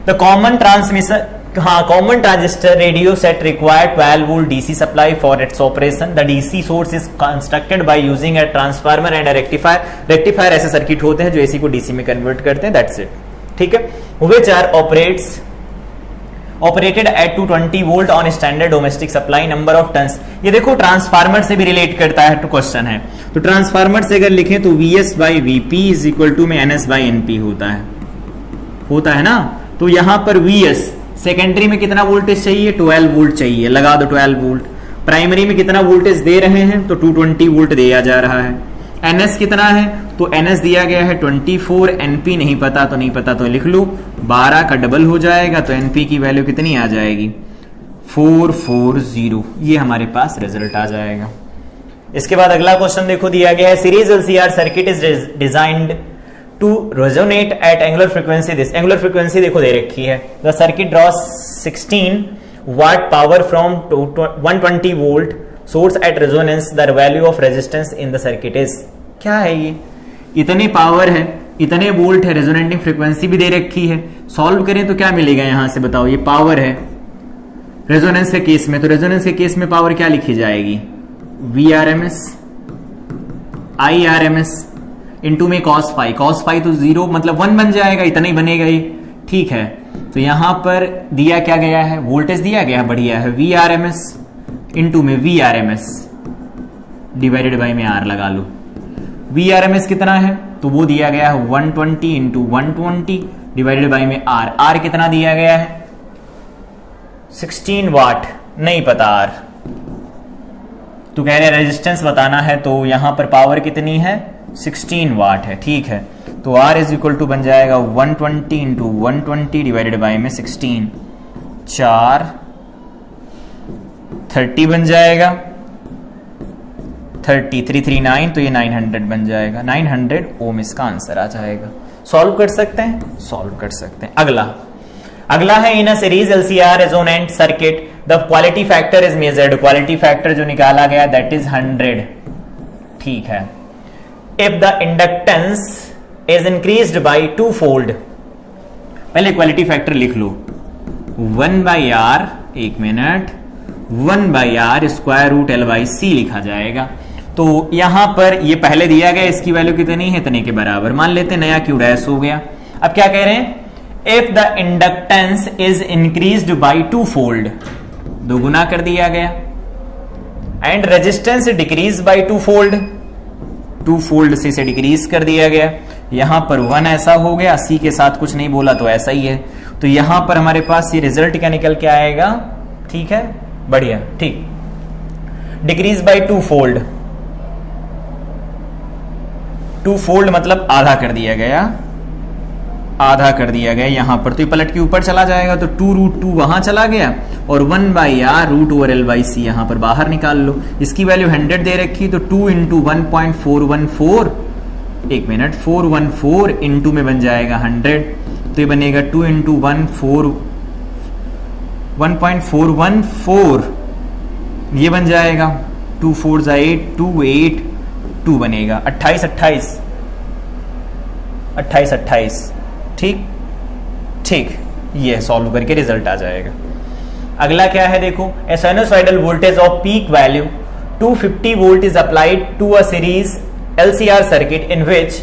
the common transmission, common transistor radio set required 12 volt DC supply for its operation. The DC source is constructed by using a transformer and a rectifier. Rectifier ऐसे सर्किट होते हैं जो एसी को डीसी में convert करते हैं, that's it. ठीक है, which are operated at 220 volt on standard domestic supply, number of turns. ये देखो ट्रांसफार्मर से भी रिलेट करता है, तो क्वेश्चन है, तो ट्रांसफार्मर से अगर लिखें तो VS by VP is equal to में NS बाई NP होता है ना। तो यहां पर VS सेकेंडरी में कितना वोल्टेज चाहिए, 12 वोल्ट चाहिए, लगा दो 12 वोल्ट। प्राइमरी में कितना वोल्टेज दे रहे हैं, तो 220 वोल्ट दिया जा रहा है। NS कितना है, तो NS दिया गया है 24, NP नहीं पता तो लिख लो, 12 का डबल हो जाएगा, तो NP की वैल्यू कितनी आ जाएगी 440, ये हमारे पास रिजल्ट आ जाएगा। इसके बाद अगला क्वेश्चन देखो दिया गया है, series LCR circuit is designed to resonate at angular frequency this. Angular frequency देखो दे रखी है, the circuit draws 16 watt power from 120 volt source at resonance, the value of resistance in the circuit is. क्या है ये, इतनी power है इतने वोल्ट है, रेजोनेटिंग फ्रीक्वेंसी भी दे रखी है। सॉल्व करें तो क्या मिलेगा यहां से बताओ, ये पावर है रेजोनेंस के केस में, तो रेजोनेंस के केस में पावर क्या लिखी जाएगी, VRMS IRMS इंटू में cos फाई, cos फाई तो 0 मतलब 1 बन जाएगा, इतना ही बनेगा ये, ठीक है। तो यहां पर दिया क्या गया है, वोल्टेज दिया गया, बढ़िया है, VRMS इंटू में VRMS डिवाइडेड बाई में R लगा लो। VRMS कितना है, तो वो दिया गया है 120 इंटू 120 डिवाइडेड बाई में R कितना दिया गया है 16 वाट, नहीं पता R, तो कह रहे रेजिस्टेंस बताना है, तो यहां पर पावर कितनी है 16 वाट है, ठीक है। तो R इज इक्वल टू बन जाएगा 120 इंटू 120 डिवाइडेड बाई में 16, 4 30 बन जाएगा, 30 339 तो ये 900 बन जाएगा, 900 ओम इसका आंसर आ जाएगा। सॉल्व कर सकते हैं, सॉल्व कर सकते हैं। अगला है in a series LCR resonant circuit the quality factor is measured, quality factor जो निकाला गया दैट इज 100, ठीक है। If the inductance is increased by 2-fold, पहले क्वालिटी फैक्टर लिख लो 1/R, एक minute, 1/R square root L/C लिखा जाएगा। तो यहां पर ये पहले दिया गया, इसकी वैल्यू कितनी है, इतने के बराबर मान लेते, नया Q डैश हो गया। अब क्या कह रहे हैं, if the inductance is increased by 2-fold, दोगुना कर दिया गया, and resistance decrease by 2-fold, 2-fold से इसे डिक्रीज कर दिया गया। यहां पर 1 ऐसा हो गया, C के साथ कुछ नहीं बोला तो ऐसा ही है, तो यहां पर हमारे पास ये रिजल्ट क्या निकल के आएगा, ठीक है, बढ़िया, ठीक, डिक्रीज बाय 2-fold, 2-fold मतलब आधा कर दिया गया, आधा कर दिया गया यहां पर, तो ये पलट के ऊपर चला जाएगा, तो 2√2 वहां चला गया, और 1/R रूट ओवर L/C यहां पर बाहर निकाल लो। इसकी वैल्यू 100 दे रखी, तो 2 इंटू 1.414, एक मिनट, 414 इंटू में बन जाएगा 100, तो ये बनेगा 2 इंटू 1.414, ये बन जाएगा 2 4 8 2 8 2 बनेगा 28 28 28, ठीक ठीक, ये सॉल्व करके रिजल्ट आ जाएगा। अगला क्या है देखो, a sinusoidal voltage of peak value 250 volt is applied to a series LCR circuit in which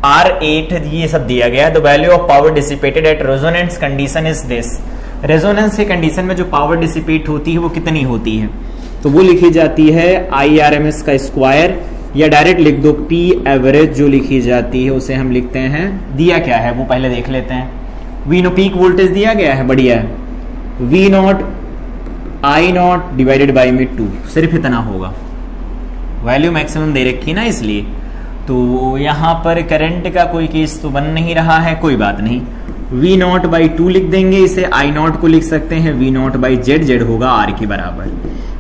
R8 ये सब दिया गया, the value of power dissipated at resonance condition is this. Resonance के कंडीशन में जो पावर डिसिपेट होती है वो कितनी होती है, तो वो लिखी जाती है IRMS का स्क्वायर, या डायरेक्ट लिख दो P एवरेज जो लिखी जाती है उसे हम लिखते हैं, दिया क्या है वो पहले देख लेते हैं। V0 पीक वोल्टेज दिया गया है, बढ़िया है, V0 I0 डिवाइडेड बाई में 2, सिर्फ इतना होगा, वैल्यू मैक्सिमम दे रखी ना इसलिए। तो यहां पर करंट का कोई केस तो बन नहीं रहा है, कोई बात नहीं, V0/2 लिख देंगे, इसे I0 को लिख सकते हैं V0/Z, Z होगा R के बराबर,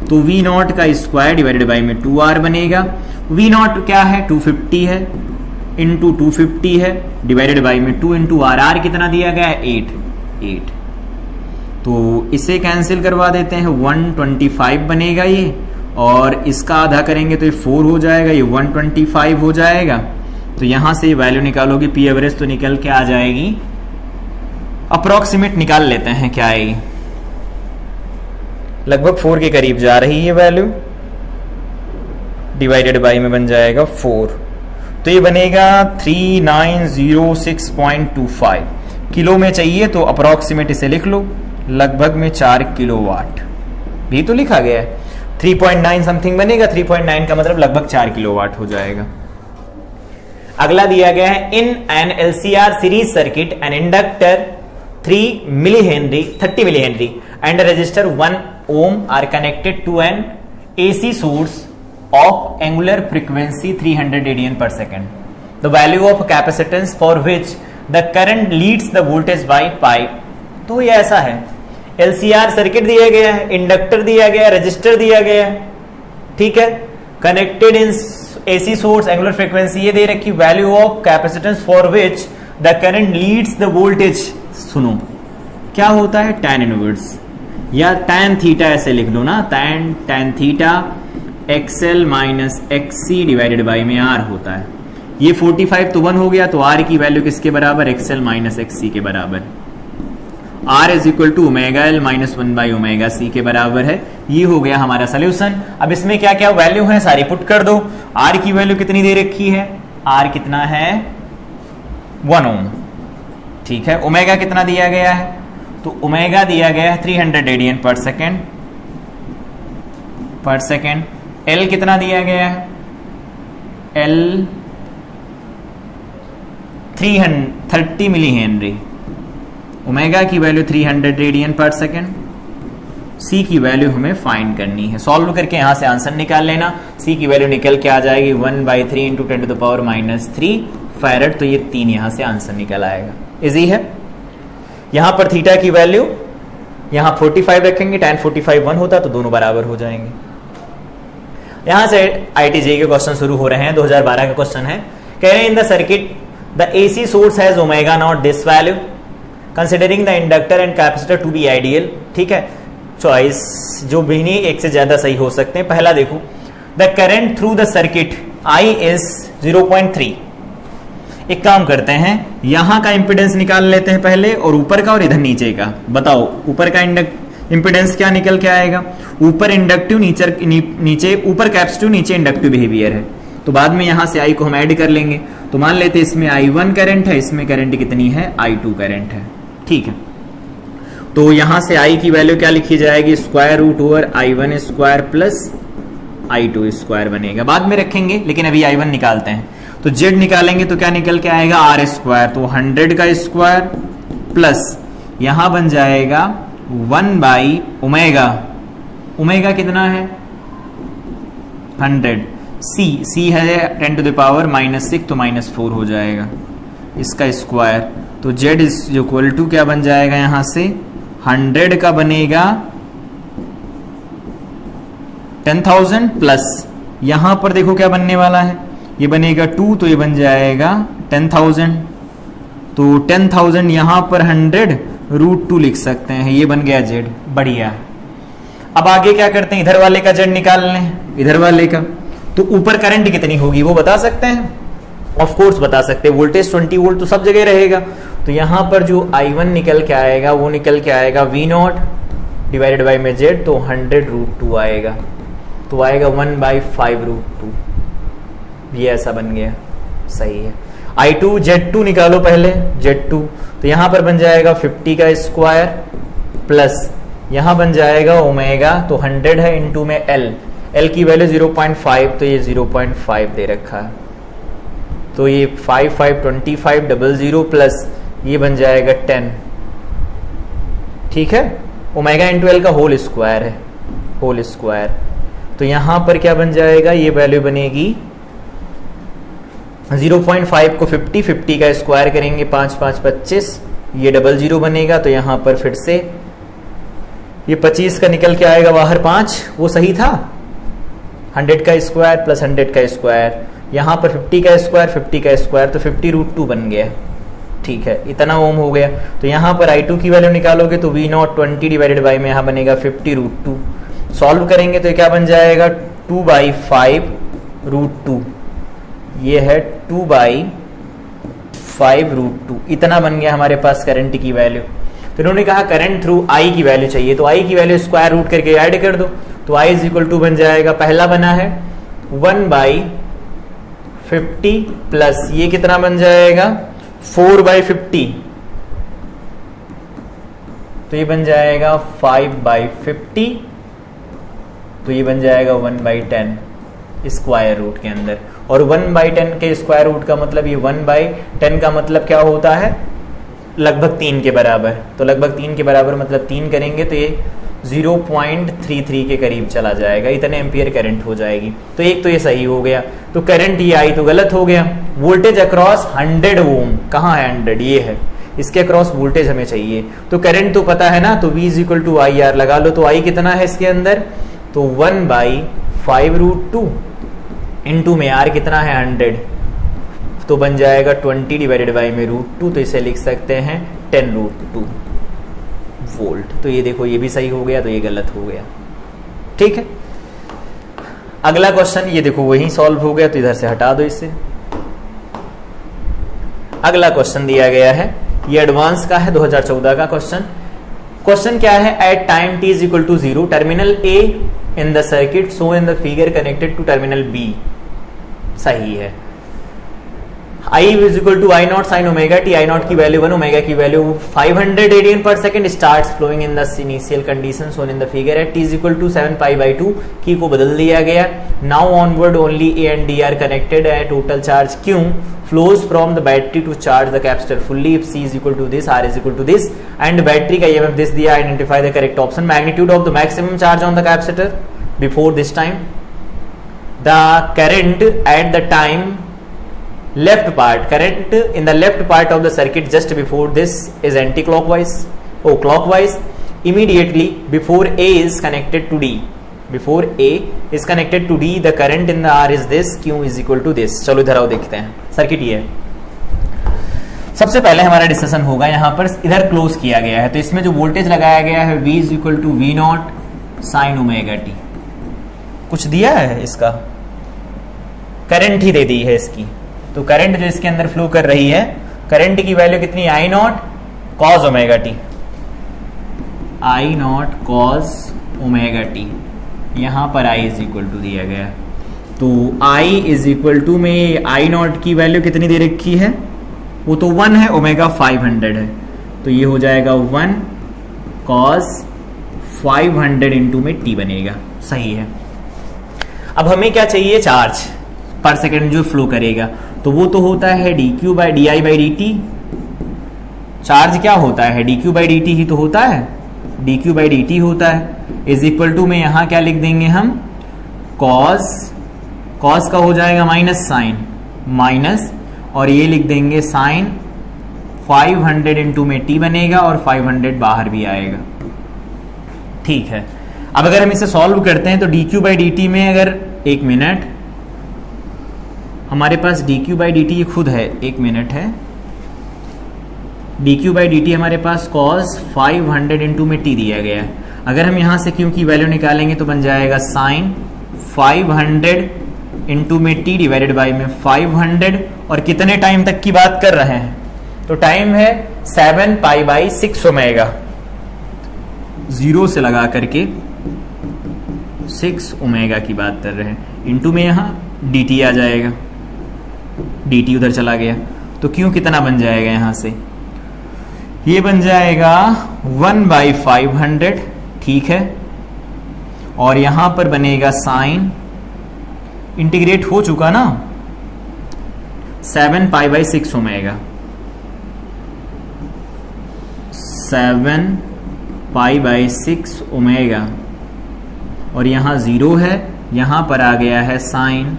तो V0 का स्क्वायर डिवाइडेड बाई में 2R बनेगा। V0 क्या है 250 है, इंटू 250 है डिवाइडेड बाई में 2 इंटू R कितना दिया गया है 8, तो इसे कैंसिल करवा देते हैं, 125 बनेगा ये, और इसका आधा करेंगे तो ये 4 हो जाएगा, ये 125 हो जाएगा। तो यहां से वैल्यू निकालोगे P एवरेज तो निकल के आ जाएगी, अप्रोक्सीमेट निकाल लेते हैं क्या आएगी, लगभग 4 के करीब जा रही है वैल्यू, डिवाइडेड बाई में बन जाएगा 4, तो ये बनेगा 3906.25 किलो में चाहिए, तो अप्रोक्सीमेट इसे लिख लो, लगभग में 4 किलोवाट भी तो लिखा गया है, 3.9 समथिंग बनेगा, 3.9 का मतलब लगभग 4 किलोवाट हो जाएगा। अगला दिया गया है, in an LCR series circuit an inductor 30 milli henry and a resistor 1 ohm are connected to an AC source of angular frequency 300 radian per second. The value of capacitance for which the current leads the voltage by pi. तो ये ऐसा है, LCR circuit दिया गया है, inductor दिया गया है, रजिस्टर दिया गया है, ठीक है, connected in AC source angular frequency ये दे रखी, value of capacitance for which the current leads the voltage. सुनो क्या होता है, tan इनवर्स या tan थीटा ऐसे लिख दो ना, tan theta XL minus XC divided by में R होता है। ये 45 तो 1 हो गया, तो R की वैल्यू किसके बराबर, XL माइनस XC के बराबर। R is equal to omega L minus 1 by omega C के बराबर है। ये हो गया हमारा सोल्यूशन। अब इसमें क्या क्या वैल्यू है सारी पुट कर दो। R की वैल्यू कितनी दे रखी है, R कितना है 1 ओम, ठीक है। ओमेगा कितना दिया गया है, तो ओमेगा दिया गया है 300 रेडियन पर सेकेंड। L कितना दिया गया है, L 330 मिली हेनरी। ओमेगा की वैल्यू 300 रेडियन पर सेकेंड। C की वैल्यू हमें फाइंड करनी है। सॉल्व करके यहां से आंसर निकाल लेना। C की वैल्यू निकल के आ जाएगी 1/3 into 10 to the power -3 farad. तो ये 3 यहां से आंसर निकल आएगा। इजी है। यहां पर थीटा की वैल्यू यहां 45 रखेंगे, tan 45 1 होता तो दोनों बराबर हो जाएंगे। यहां से IIT-JEE के क्वेश्चन शुरू हो रहे हैं। 2012 का क्वेश्चन है, कह रहे हैं in the circuit the AC source has omega not this value considering the inductor and capacitor to be ideal. ठीक है, चॉइस जो भी नहीं एक से ज्यादा सही हो सकते हैं। पहला देखो, the current through the circuit I is 0.3। एक काम करते हैं, यहां का इंपिडेंस निकाल लेते हैं पहले, और ऊपर का और इधर नीचे का। बताओ ऊपर का इंपिडेंस क्या निकल के आएगा, ऊपर इंडक्टिव नीचे ऊपर कैपेसिटिव नीचे इंडक्टिव बिहेवियर है, तो बाद में यहां से I को हम ऐड कर लेंगे। तो मान लेते हैं इसमें I1 करंट है, इसमें करंट कितनी है, I2 करंट है। ठीक है, तो यहां से I की वैल्यू क्या लिखी जाएगी, square root over I1 square plus I2 square बनेगा, बाद में रखेंगे, लेकिन अभी I1 निकालते हैं। तो Z निकालेंगे तो क्या निकल के आएगा, R स्क्वायर, तो 100 का स्क्वायर प्लस यहां बन जाएगा 1 बाई ओमेगा। ओमेगा कितना है 100, C है 10 टू द पावर -6, तो -4 हो जाएगा इसका स्क्वायर। तो Z इज इक्वल टू क्या बन जाएगा, यहां से 100 का बनेगा 10,000 प्लस यहां पर देखो क्या बनने वाला है, ये बनेगा 2, तो ये बन जाएगा 10,000। तो 10,000 यहां पर 100 रूट 2 लिख सकते हैं, ये बन गया Z। बढ़िया। अब आगे क्या करते हैं, इधर वाले का Z निकाल लें, इधर वाले का। तो ऊपर करंट कितनी होगी वो बता सकते हैं, ऑफ कोर्स बता सकते हैं। वोल्टेज 20 वोल्ट तो सब जगह रहेगा, तो यहां पर जो I1 निकल के आएगा वो निकल के आएगा V0 डिवाइडेड बाई में Z, तो 100 रूट 2 आएगा, तो आएगा 1/5 रूट 2। ये ऐसा बन गया, सही है। I2 Z2 निकालो पहले, Z2, तो यहां पर बन जाएगा 50 का स्क्वायर प्लस यहां बन जाएगा ओमेगा, तो 100 है इंटू में L की वैल्यू 0.5, तो ये 0.5 दे रखा है, तो ये 5 5 25 00 प्लस ये बन जाएगा 10। ठीक है, ओमेगा इंटू L का होल स्क्वायर है, होल स्क्वायर। तो यहां पर क्या बन जाएगा, ये वैल्यू बनेगी 0.5 को 50 का स्क्वायर करेंगे 5 5 25, ये 00 बनेगा, तो यहां पर फिर से ये 25 का निकल के आएगा बाहर 5, वो सही था। 100 का स्क्वायर प्लस 100 का स्क्वायर, यहां पर 50 का स्क्वायर, तो 50 रूट 2 बन गया। ठीक है, इतना ओम हो गया। तो यहां पर I2 की वैल्यू निकालोगे तो V0 20 डिवाइडेड बाई में यहां बनेगा 50 रूट 2। सॉल्व करेंगे तो क्या बन जाएगा, 2/5 रूट 2, ये है 2/5 रूट 2। इतना बन गया हमारे पास करंट की वैल्यू। तो इन्होंने कहा करंट थ्रू I की वैल्यू चाहिए, तो I की वैल्यू स्क्वायर रूट करके ऐड कर दो, तो I इज इक्वल टू बन जाएगा, पहला बना है 1/50 प्लस ये कितना बन जाएगा 4/50, तो ये बन जाएगा 5/50, तो ये बन जाएगा 1/10 स्क्वायर रूट के अंदर। और 1/10 के स्क्वायर रूट का मतलब, ये 1/10 का मतलब क्या होता है, लगभग 3 के बराबर। तो लगभग 3 के बराबर मतलब 3 करेंगे तो ये 0.33 के करीब चला जाएगा, इतने एम्पियर करंट हो जाएगी। तो एक तो ये सही हो गया, तो करंट ये आई तो गलत हो गया। वोल्टेज अक्रॉस 100 ओम, कहाँ है 100, ये है, इसके अक्रॉस वोल्टेज हमें चाहिए। तो करंट तो पता है ना, तो V = IR लगा लो। तो I कितना है इसके अंदर, तो 1/5 रूट 2 इंटू में R कितना है 100, तो बन जाएगा 20 डिवाइडेड बाई में रूट 2, तो इसे लिख सकते हैं 10 रूट 2 वोल्ट। तो ये देखो ये भी सही हो गया, तो ये गलत हो गया। ठीक है, अगला क्वेश्चन ये देखो वही सॉल्व हो गया, तो इधर से हटा दो इसे। अगला क्वेश्चन दिया गया है, ये एडवांस का है 2014 का क्वेश्चन। क्वेश्चन क्या है, at time t is equal to 0 terminal A in the circuit so in the figure connected to terminal B। सही है। I is equal to I not sine omega T, I not की value 1, omega की value 500 radian पर second, start flowing in the initial condition shown in the figure at t is equal to 7 pi by 2। की को बदल दिया गया। Now onward only A and D are connected at total charge Q flows from the battery to charge the capacitor fully if C is equal to this, R is equal to this and battery का EMF this दिया। identify the correct option, magnitude of the maximum charge on the capacitor before this time, the current at the time left part, current in the left part of the circuit just before this is anti-clockwise, clockwise, immediately before A is connected to D, before A is connected to D the current in the R is this, Q is equal to this। चलो इधर आओ देखते हैं, circuit ये है। सबसे पहले हमारा डिस्कशन होगा यहाँ पर, इधर क्लोज किया गया है तो इसमें जो वोल्टेज लगाया गया है V is equal to V not sine omega t. कुछ दिया है इसका, करंट ही दे दी है इसकी, तो करंट जो इसके अंदर फ्लो कर रही है, करंट की वैल्यू कितनी, I naught cos omega T, I naught cos omega T. यहां पर I इज इक्वल टू दिया गया, तो I इज इक्वल टू में आई नॉट की वैल्यू कितनी दे रखी है, वो तो 1 है, ओमेगा 500 है, तो ये हो जाएगा 1 कॉस 500 इंटू में t बनेगा। सही है। अब हमें क्या चाहिए, चार्ज पर सेकेंड जो फ्लो करेगा, तो वो तो होता है dq by D I by D T. Charge क्या होता है, dq बाई डी टी ही तो होता है, dq बाई डी टी होता है। इज इक्वल टू में यहां क्या लिख देंगे हम, कॉस, कॉस का हो जाएगा माइनस साइन, माइनस, और ये लिख देंगे साइन 500 इंटू में t बनेगा और 500 बाहर भी आएगा। ठीक है। अब अगर हम इसे सॉल्व करते हैं तो dq बाई डी टी में, अगर एक मिनट, हमारे पास dq बाई डी टी ये खुद है, एक मिनट है, dq बाई डी टी हमारे पास cos 500 इंटू में t दिया गया है। अगर हम यहां से q की वैल्यू निकालेंगे तो बन जाएगा साइन 500 इंटू में t डिवाइडेड बाई में 500, और कितने टाइम तक की बात कर रहे हैं, तो टाइम है 7 पाई बाई 6 ओमेगा, 0 से लगा करके 6 ओमेगा की बात कर रहे हैं, इंटू में यहां dt आ जाएगा, dt उधर चला गया, तो q कितना बन जाएगा, यहां से ये बन जाएगा 1 बाई 500। ठीक है। और यहां पर बनेगा साइन, इंटीग्रेट हो चुका ना, 7 pi by 6 omega, 7 pi by 6 omega, और यहां 0 है, यहां पर आ गया है साइन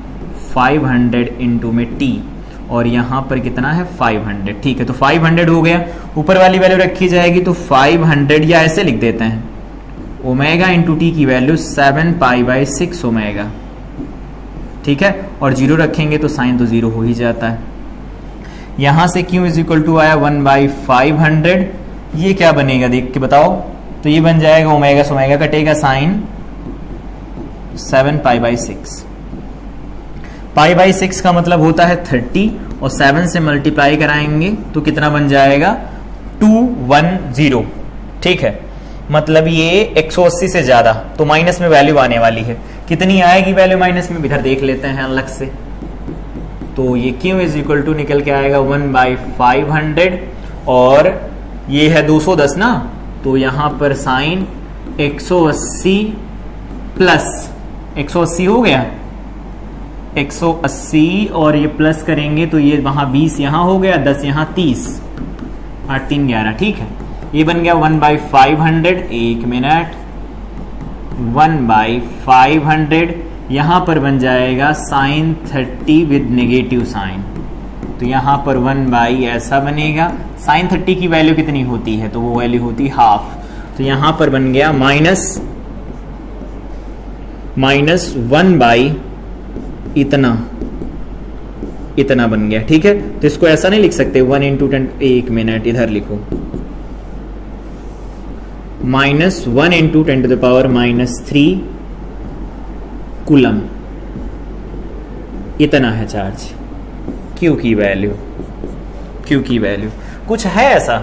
500 इंटू में t, और यहां पर कितना है 500। ठीक है, तो 500 हो गया, ऊपर वाली वैल्यू रखी जाएगी तो 500, या ऐसे लिख देते हैं, ओमेगा इंटू टी की वैल्यू 7 पाई बाई 6 ओमेगा। ठीक है, और 0 रखेंगे तो साइन तो 0 हो ही जाता है। यहां से q इज इक्वल टू आया 1 बाई 500, ये क्या बनेगा देख के बताओ, तो ये बन जाएगा ओमेगा से ओमेगा कटेगा, sine 7 pi by 6। Pi by 6 का मतलब होता है 30, और 7 से मल्टीप्लाई कराएंगे तो कितना बन जाएगा, 210। ठीक है, मतलब ये 180 से ज्यादा, तो माइनस में वैल्यू आने वाली है। कितनी आएगी वैल्यू माइनस में, इधर देख लेते हैं अलग से, तो ये q इज इक्वल टू निकल के आएगा 1 बाई 500, और ये है 210 ना, तो यहां पर साइन 180 प्लस 180 हो गया, 180, और ये प्लस करेंगे तो ये वहां 20 यहां हो गया, 10 यहां, 30, 8 3 11। ठीक है, ये बन गया 1 बाई 500। एक मिनट, 1 बाई 500, यहां पर बन जाएगा साइन 30 विद नेगेटिव साइन, तो यहां पर 1 बाई ऐसा बनेगा। साइन 30 की वैल्यू कितनी होती है, तो वो वैल्यू होती हाफ, तो यहां पर बन गया माइनस 1 बाई इतना बन गया। ठीक है, तो इसको ऐसा नहीं लिख सकते 1 इंटू 10, एक मिनट इधर लिखो, -1 into 10 to the power -3 coulomb, इतना है चार्ज, Q की वैल्यू। Q की वैल्यू कुछ है ऐसा।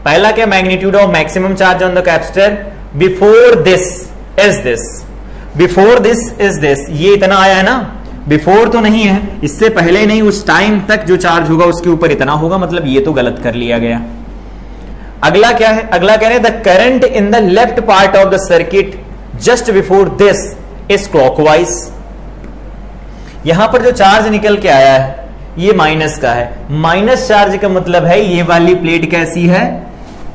पहला क्या, magnitude of maximum charge on the capacitor before this is this, before this is this, ये इतना आया है ना, बिफोर तो नहीं है, इससे पहले नहीं, उस टाइम तक जो चार्ज होगा उसके ऊपर इतना होगा, मतलब ये तो गलत कर लिया गया। अगला क्या है, अगला कह रहे हैं the current in the left part of the circuit just before this is clockwise. यहां पर जो चार्ज निकल के आया है ये माइनस का है, माइनस चार्ज का मतलब है ये वाली प्लेट कैसी है,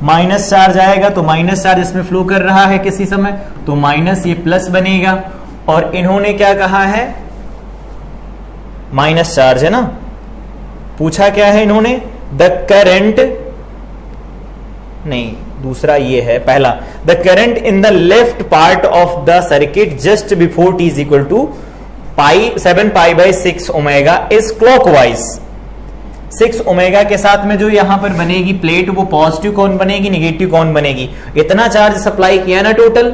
माइनस चार्ज आएगा तो माइनस चार्ज इसमें फ्लो कर रहा है किसी समय, तो माइनस ये प्लस बनेगा। और इन्होंने क्या कहा है, माइनस चार्ज है ना, पूछा क्या है इन्होंने, द करंट, नहीं दूसरा ये है पहला, the current in the left part of the circuit just before t is equal to 7 pi by 6 omega is clockwise. 6 omega के साथ में जो यहां पर बनेगी प्लेट वो पॉजिटिव कौन बनेगी, निगेटिव कौन बनेगी, इतना चार्ज सप्लाई किया ना टोटल,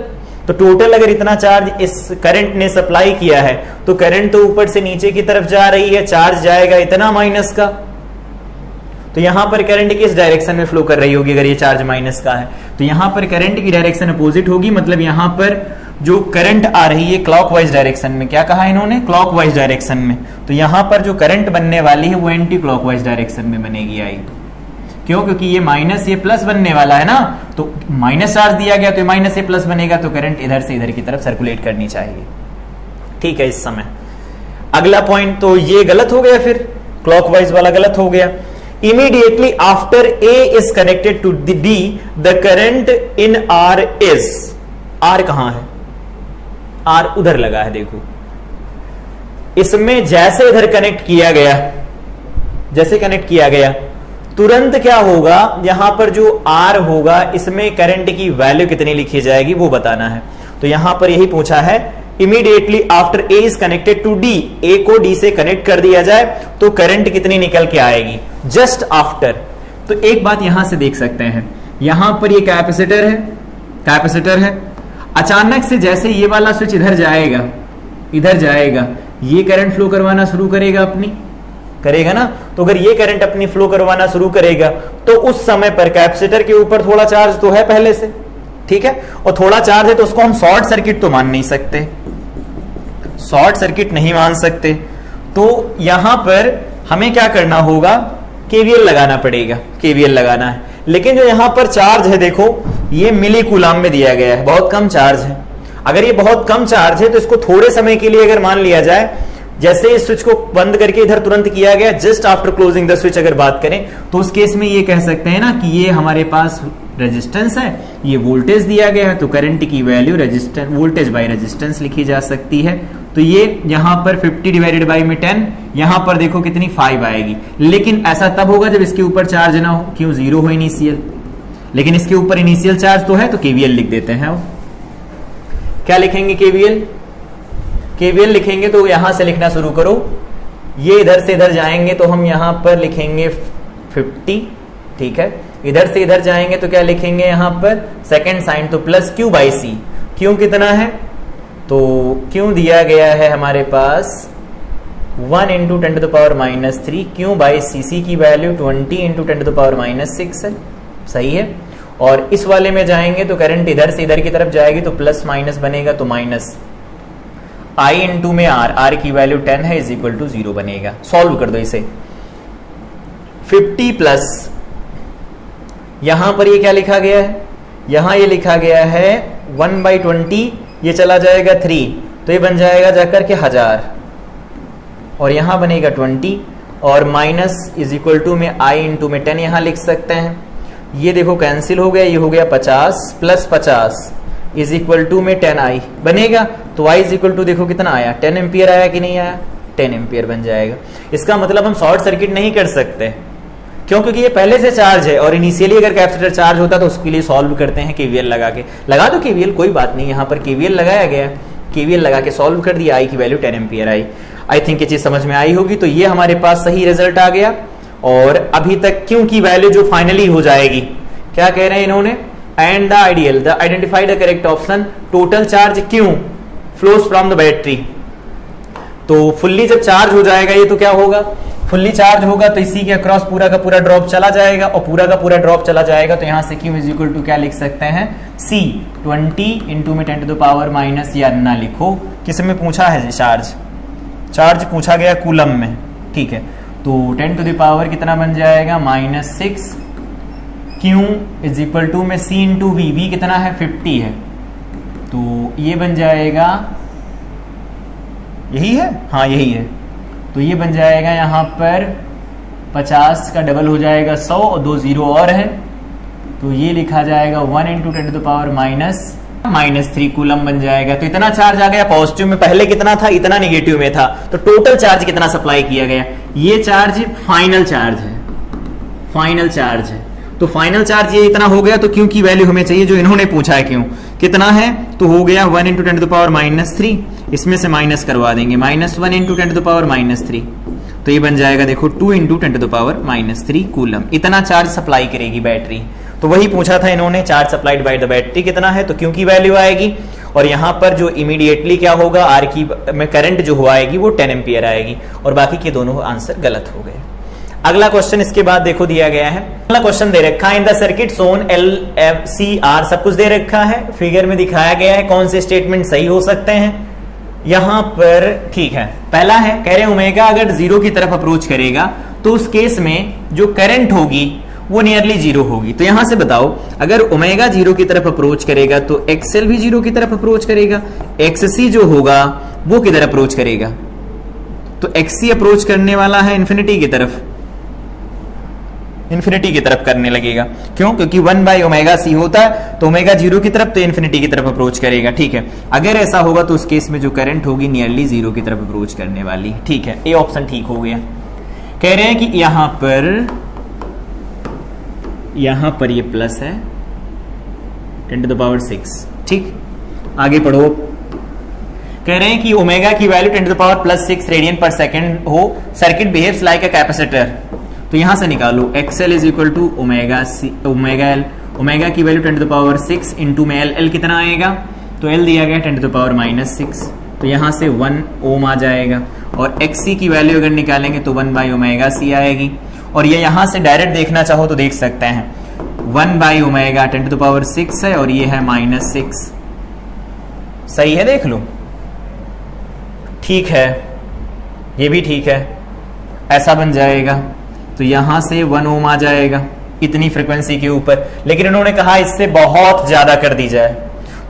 तो टोटल अगर इतना चार्ज इस करंट ने सप्लाई किया है तो करंट तो ऊपर से नीचे की तरफ जा रही है, चार्ज जाएगा इतना माइनस का, तो यहां पर करंट किस डायरेक्शन में फ्लो कर रही होगी, अगर ये चार्ज माइनस का है तो यहां पर करंट की डायरेक्शन अपोजिट होगी, मतलब यहां पर जो करंट आ रही है क्लॉकवाइज डायरेक्शन में, क्या कहा इन्होंने, क्लॉकवाइज डायरेक्शन में, तो यहां पर जो करंट बनने वाली है वो एंटी क्लॉकवाइज डायरेक्शन में बनेगी आई। क्यों, क्योंकि ये माइनस ये प्लस बनने वाला है ना, तो माइनस चार्ज दिया गया तो माइनस से प्लस बनेगा, तो करंट इधर से इधर की तरफ सर्कुलेट करनी चाहिए। ठीक है, इस समय अगला पॉइंट, तो ये गलत हो गया, फिर क्लॉकवाइज वाला गलत हो गया। Immediately after A is connected to the D, the current in R is, R कहां है, R उधर लगा है, देखो इसमें जैसे इधर कनेक्ट किया गया, जैसे कनेक्ट किया गया तुरंत क्या होगा, यहां पर जो R होगा इसमें करंट की वैल्यू कितनी लिखी जाएगी वो बताना है। तो यहां पर यही पूछा है, immediately after A is connected to D, A को डी से कनेक्ट कर दिया जाए तो करंट कितनी निकल के आएगी, जस्ट आफ्टर। तो एक बात यहां से देख सकते हैं, यहां पर ये कैपेसिटर है, कैपेसिटर है, अचानक से जैसे ये वाला स्विच इधर जाएगा, इधर जाएगा, ये करंट फ्लो करवाना शुरू करेगा, अपनी करेगा ना, तो अगर ये करंट अपनी फ्लो करवाना शुरू करेगा तो उस समय पर कैपेसिटर के ऊपर थोड़ा चार्ज तो है पहले से, ठीक है, और थोड़ा चार्ज है तो उसको हम शॉर्ट सर्किट तो मान नहीं सकते, शॉर्ट सर्किट नहीं मान सकते, तो यहां पर हमें क्या करना होगा, केवीएल लगाना पड़ेगा, केवीएल लगाना है। लेकिन जो यहां पर चार्ज है देखो, ये मिली कूलाम में दिया गया है, बहुत कम चार्ज है। अगर ये बहुत कम चार्ज है तो इसको थोड़े समय के लिए अगर मान लिया जाए, जैसे इस स्विच को बंद करके इधर तुरंत किया गया, just after closing the switch अगर बात करें तो उस केस में ये कह सकते हैं ना कि ये हमारे पास रेजिस्टेंस है, ये वोल्टेज दिया गया है, तो करंट की value resistance, voltage by resistance लिखी जा सकती है। तो ये यहां पर 50 डिवाइडेड बाय में 10, यहां पर देखो कितनी 5 आएगी। लेकिन ऐसा तब होगा जब इसके ऊपर चार्ज ना हो, क्यों, जीरो हो इनिशियल, लेकिन इसके ऊपर इनिशियल चार्ज तो है, तो केवीएल लिख देते हैं। क्या लिखेंगे, केवीएल, केवीएल लिखेंगे तो यहां से लिखना शुरू करो, ये इधर से इधर जाएंगे तो हम यहां पर लिखेंगे 50, ठीक है, इधर से इधर जाएंगे तो क्या लिखेंगे यहां पर सेकंड साइन, तो plus Q by C. Q कितना है, तो क्यों दिया गया है हमारे पास 1 into 10 to the power -3, Q by C, C की value 20 into 10 to the power -6 है, सही है। और इस वाले में जाएंगे तो करंट इधर से इधर की तरफ जाएगी तो प्लस माइनस बनेगा, तो माइनस आई इंटू में आर, आर की वैल्यू 10 है, इज इक्वल टू 0 बनेगा। सॉल्व कर दो इसे, 50 प्लस, यहां पर ये क्या लिखा गया है, यहां ये लिखा गया है 1/20, ये चला जाएगा 3, तो ये बन जाएगा जाकर के 1000, और यहां बनेगा 20, और माइनस इज इक्वल टू में आई इंटू में 10 यहां लिख सकते हैं। ये देखो कैंसिल हो गया, ये हो गया 50 प्लस 50 इज इक्वल टू में 10i बनेगा, तो i इज इक्वल टू देखो कितना आया, 10 एम्पियर आया कि नहीं आया, 10 एम्पियर बन जाएगा। इसका मतलब हम शॉर्ट सर्किट नहीं कर सकते, क्यों, क्योंकि ये पहले से चार्ज है, और इनिशियली अगर कैपेसिटर चार्ज होता तो उसके लिए सॉल्व करते हैं केवीएल लगा के, लगा दो केवीएल, कोई बात नहीं, यहाँ पर केवीएल लगाया गया, केवीएल लगा के सॉल्व कर दिया, आई की value 10 ampere I. I think ये चीज समझ में आई होगी। तो ये हमारे पास सही रिजल्ट आ गया, और अभी तक क्यों की वैल्यू जो फाइनली हो जाएगी, क्या कह रहे हैं इन्होंने, and the ideal, the identify the correct option, total charge Q flows from the battery. तो फुल्ली जब चार्ज हो जाएगा ये तो क्या होगा, फुल्ली चार्ज होगा तो इसी के अक्रॉस पूरा का पूरा ड्रॉप चला जाएगा, और पूरा का पूरा ड्रॉप चला जाएगा तो यहां से Q इज इक्वल टू क्या लिख सकते हैं, C 20 इंटू में 10 टू द पावर माइनस, या ना लिखो, किस में पूछा है चार्ज पूछा गया कूलम में, ठीक है। तो 10 टू द पावर कितना बन जाएगा, -6, Q इज इक्वल टू में C इंटू V कितना है 50 है, तो ये बन जाएगा, यही है, हाँ यही है, तो ये बन जाएगा यहाँ पर 50 का डबल हो जाएगा 100 और 2 0 और है, तो ये लिखा जाएगा 1 into 10 to the power -3 coulomb बन जाएगा। तो इतना चार्ज आ गया पॉजिटिव में, पहले कितना था, इतना नेगेटिव में था, तो टोटल चार्ज कितना सप्लाई किया गया, ये चार्ज फाइनल चार्ज है, तो फाइनल चार्ज ये इतना हो गया, तो क्यों की वैल्यू हमें चाहिए जो इन्होंने पूछा है, क्यों कितना है, तो हो गया 1 इंटू 10 टू द पावर -3, इसमें से माइनस करवा देंगे, -1 इंटू 10 टू द पावर -3, तो ये बन जाएगा देखो 2 into 10 to the power -3 coulomb, इतना चार्ज सप्लाई करेगी बैटरी। तो वही पूछा था इन्होंने, charge supplied by the battery कितना है, तो क्यों की वैल्यू आएगी, और यहां पर जो इमीडिएटली क्या होगा, आर की में करंट जो आएगी वो 10 एम्पियर आएगी, और बाकी के दोनों आंसर गलत हो गए। अगला क्वेश्चन इसके बाद देखो दिया गया है, अगला क्वेश्चन दे रखा है, इन the circuit Son L F C R सब कुछ दे रखा है, फिगर में दिखाया गया है कौन से स्टेटमेंट सही हो सकते हैं यहां पर, ठीक है। पहला है, कह रहे ओमेगा अगर 0 की तरफ अप्रोच करेगा तो उस केस में जो करंट होगी वो नियरली 0 होगी। तो यहां से बताओ, अगर ओमेगा 0 की तरफ अप्रोच करेगा तो XL भी 0 की तरफ अप्रोच करेगा, XC जो होगा वो किधर अप्रोच करेगा, तो XC अप्रोच करने वाला है इन्फिनिटी की तरफ करने लगेगा, क्यों, क्योंकि 1 बाई ओमेगा C होता है, तो ओमेगा 0 की तरफ तो इन्फिनिटी की तरफ अप्रोच करेगा, ठीक है। अगर ऐसा होगा तो उस केस में जो करंट होगी नियरली 0 की तरफ अप्रोच करने वाली, ठीक है, ये ऑप्शन ठीक हो गया। कह रहे हैं कि यहां पर ये प्लस है 10 टू द पावर 6, ठीक, आगे पढ़ो। कह रहे हैं कि ओमेगा की value 10 to the power +6 radian पर सेकेंड हो, circuit behaves like a capacitor, तो यहां से निकालो XL is equal to omega L, omega की value 10 to the power 6 into में L कितना आएगा, तो L दिया गया 10 टू द पावर -6, तो यहां से 1 ओम आ जाएगा, और XC की वैल्यू अगर निकालेंगे तो 1 बाई ओमेगा C आएगी, और ये यहां से डायरेक्ट देखना चाहो तो देख सकते हैं, 1 by omega 10 to the power 6 है, और ये है -6, सही है, देख लो, ठीक है, ये भी ठीक है, ऐसा बन जाएगा, तो यहां से 1 ओम आ जाएगा इतनी फ्रीक्वेंसी के ऊपर, लेकिन उन्होंने कहा इससे बहुत ज्यादा कर दी जाए,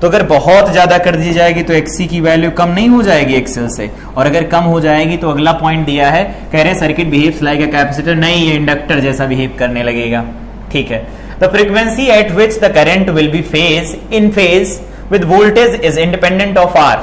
तो अगर बहुत ज्यादा कर दी जाएगी तो XC की वैल्यू कम नहीं हो जाएगी XL से, और अगर कम हो जाएगी तो अगला पॉइंट दिया है, कह रहे circuit behaves like a capacitor, नहीं ये इंडक्टर जैसा बिहेव करने लगेगा, ठीक है। The frequency eight which the current will be in phase with voltage is independent of R,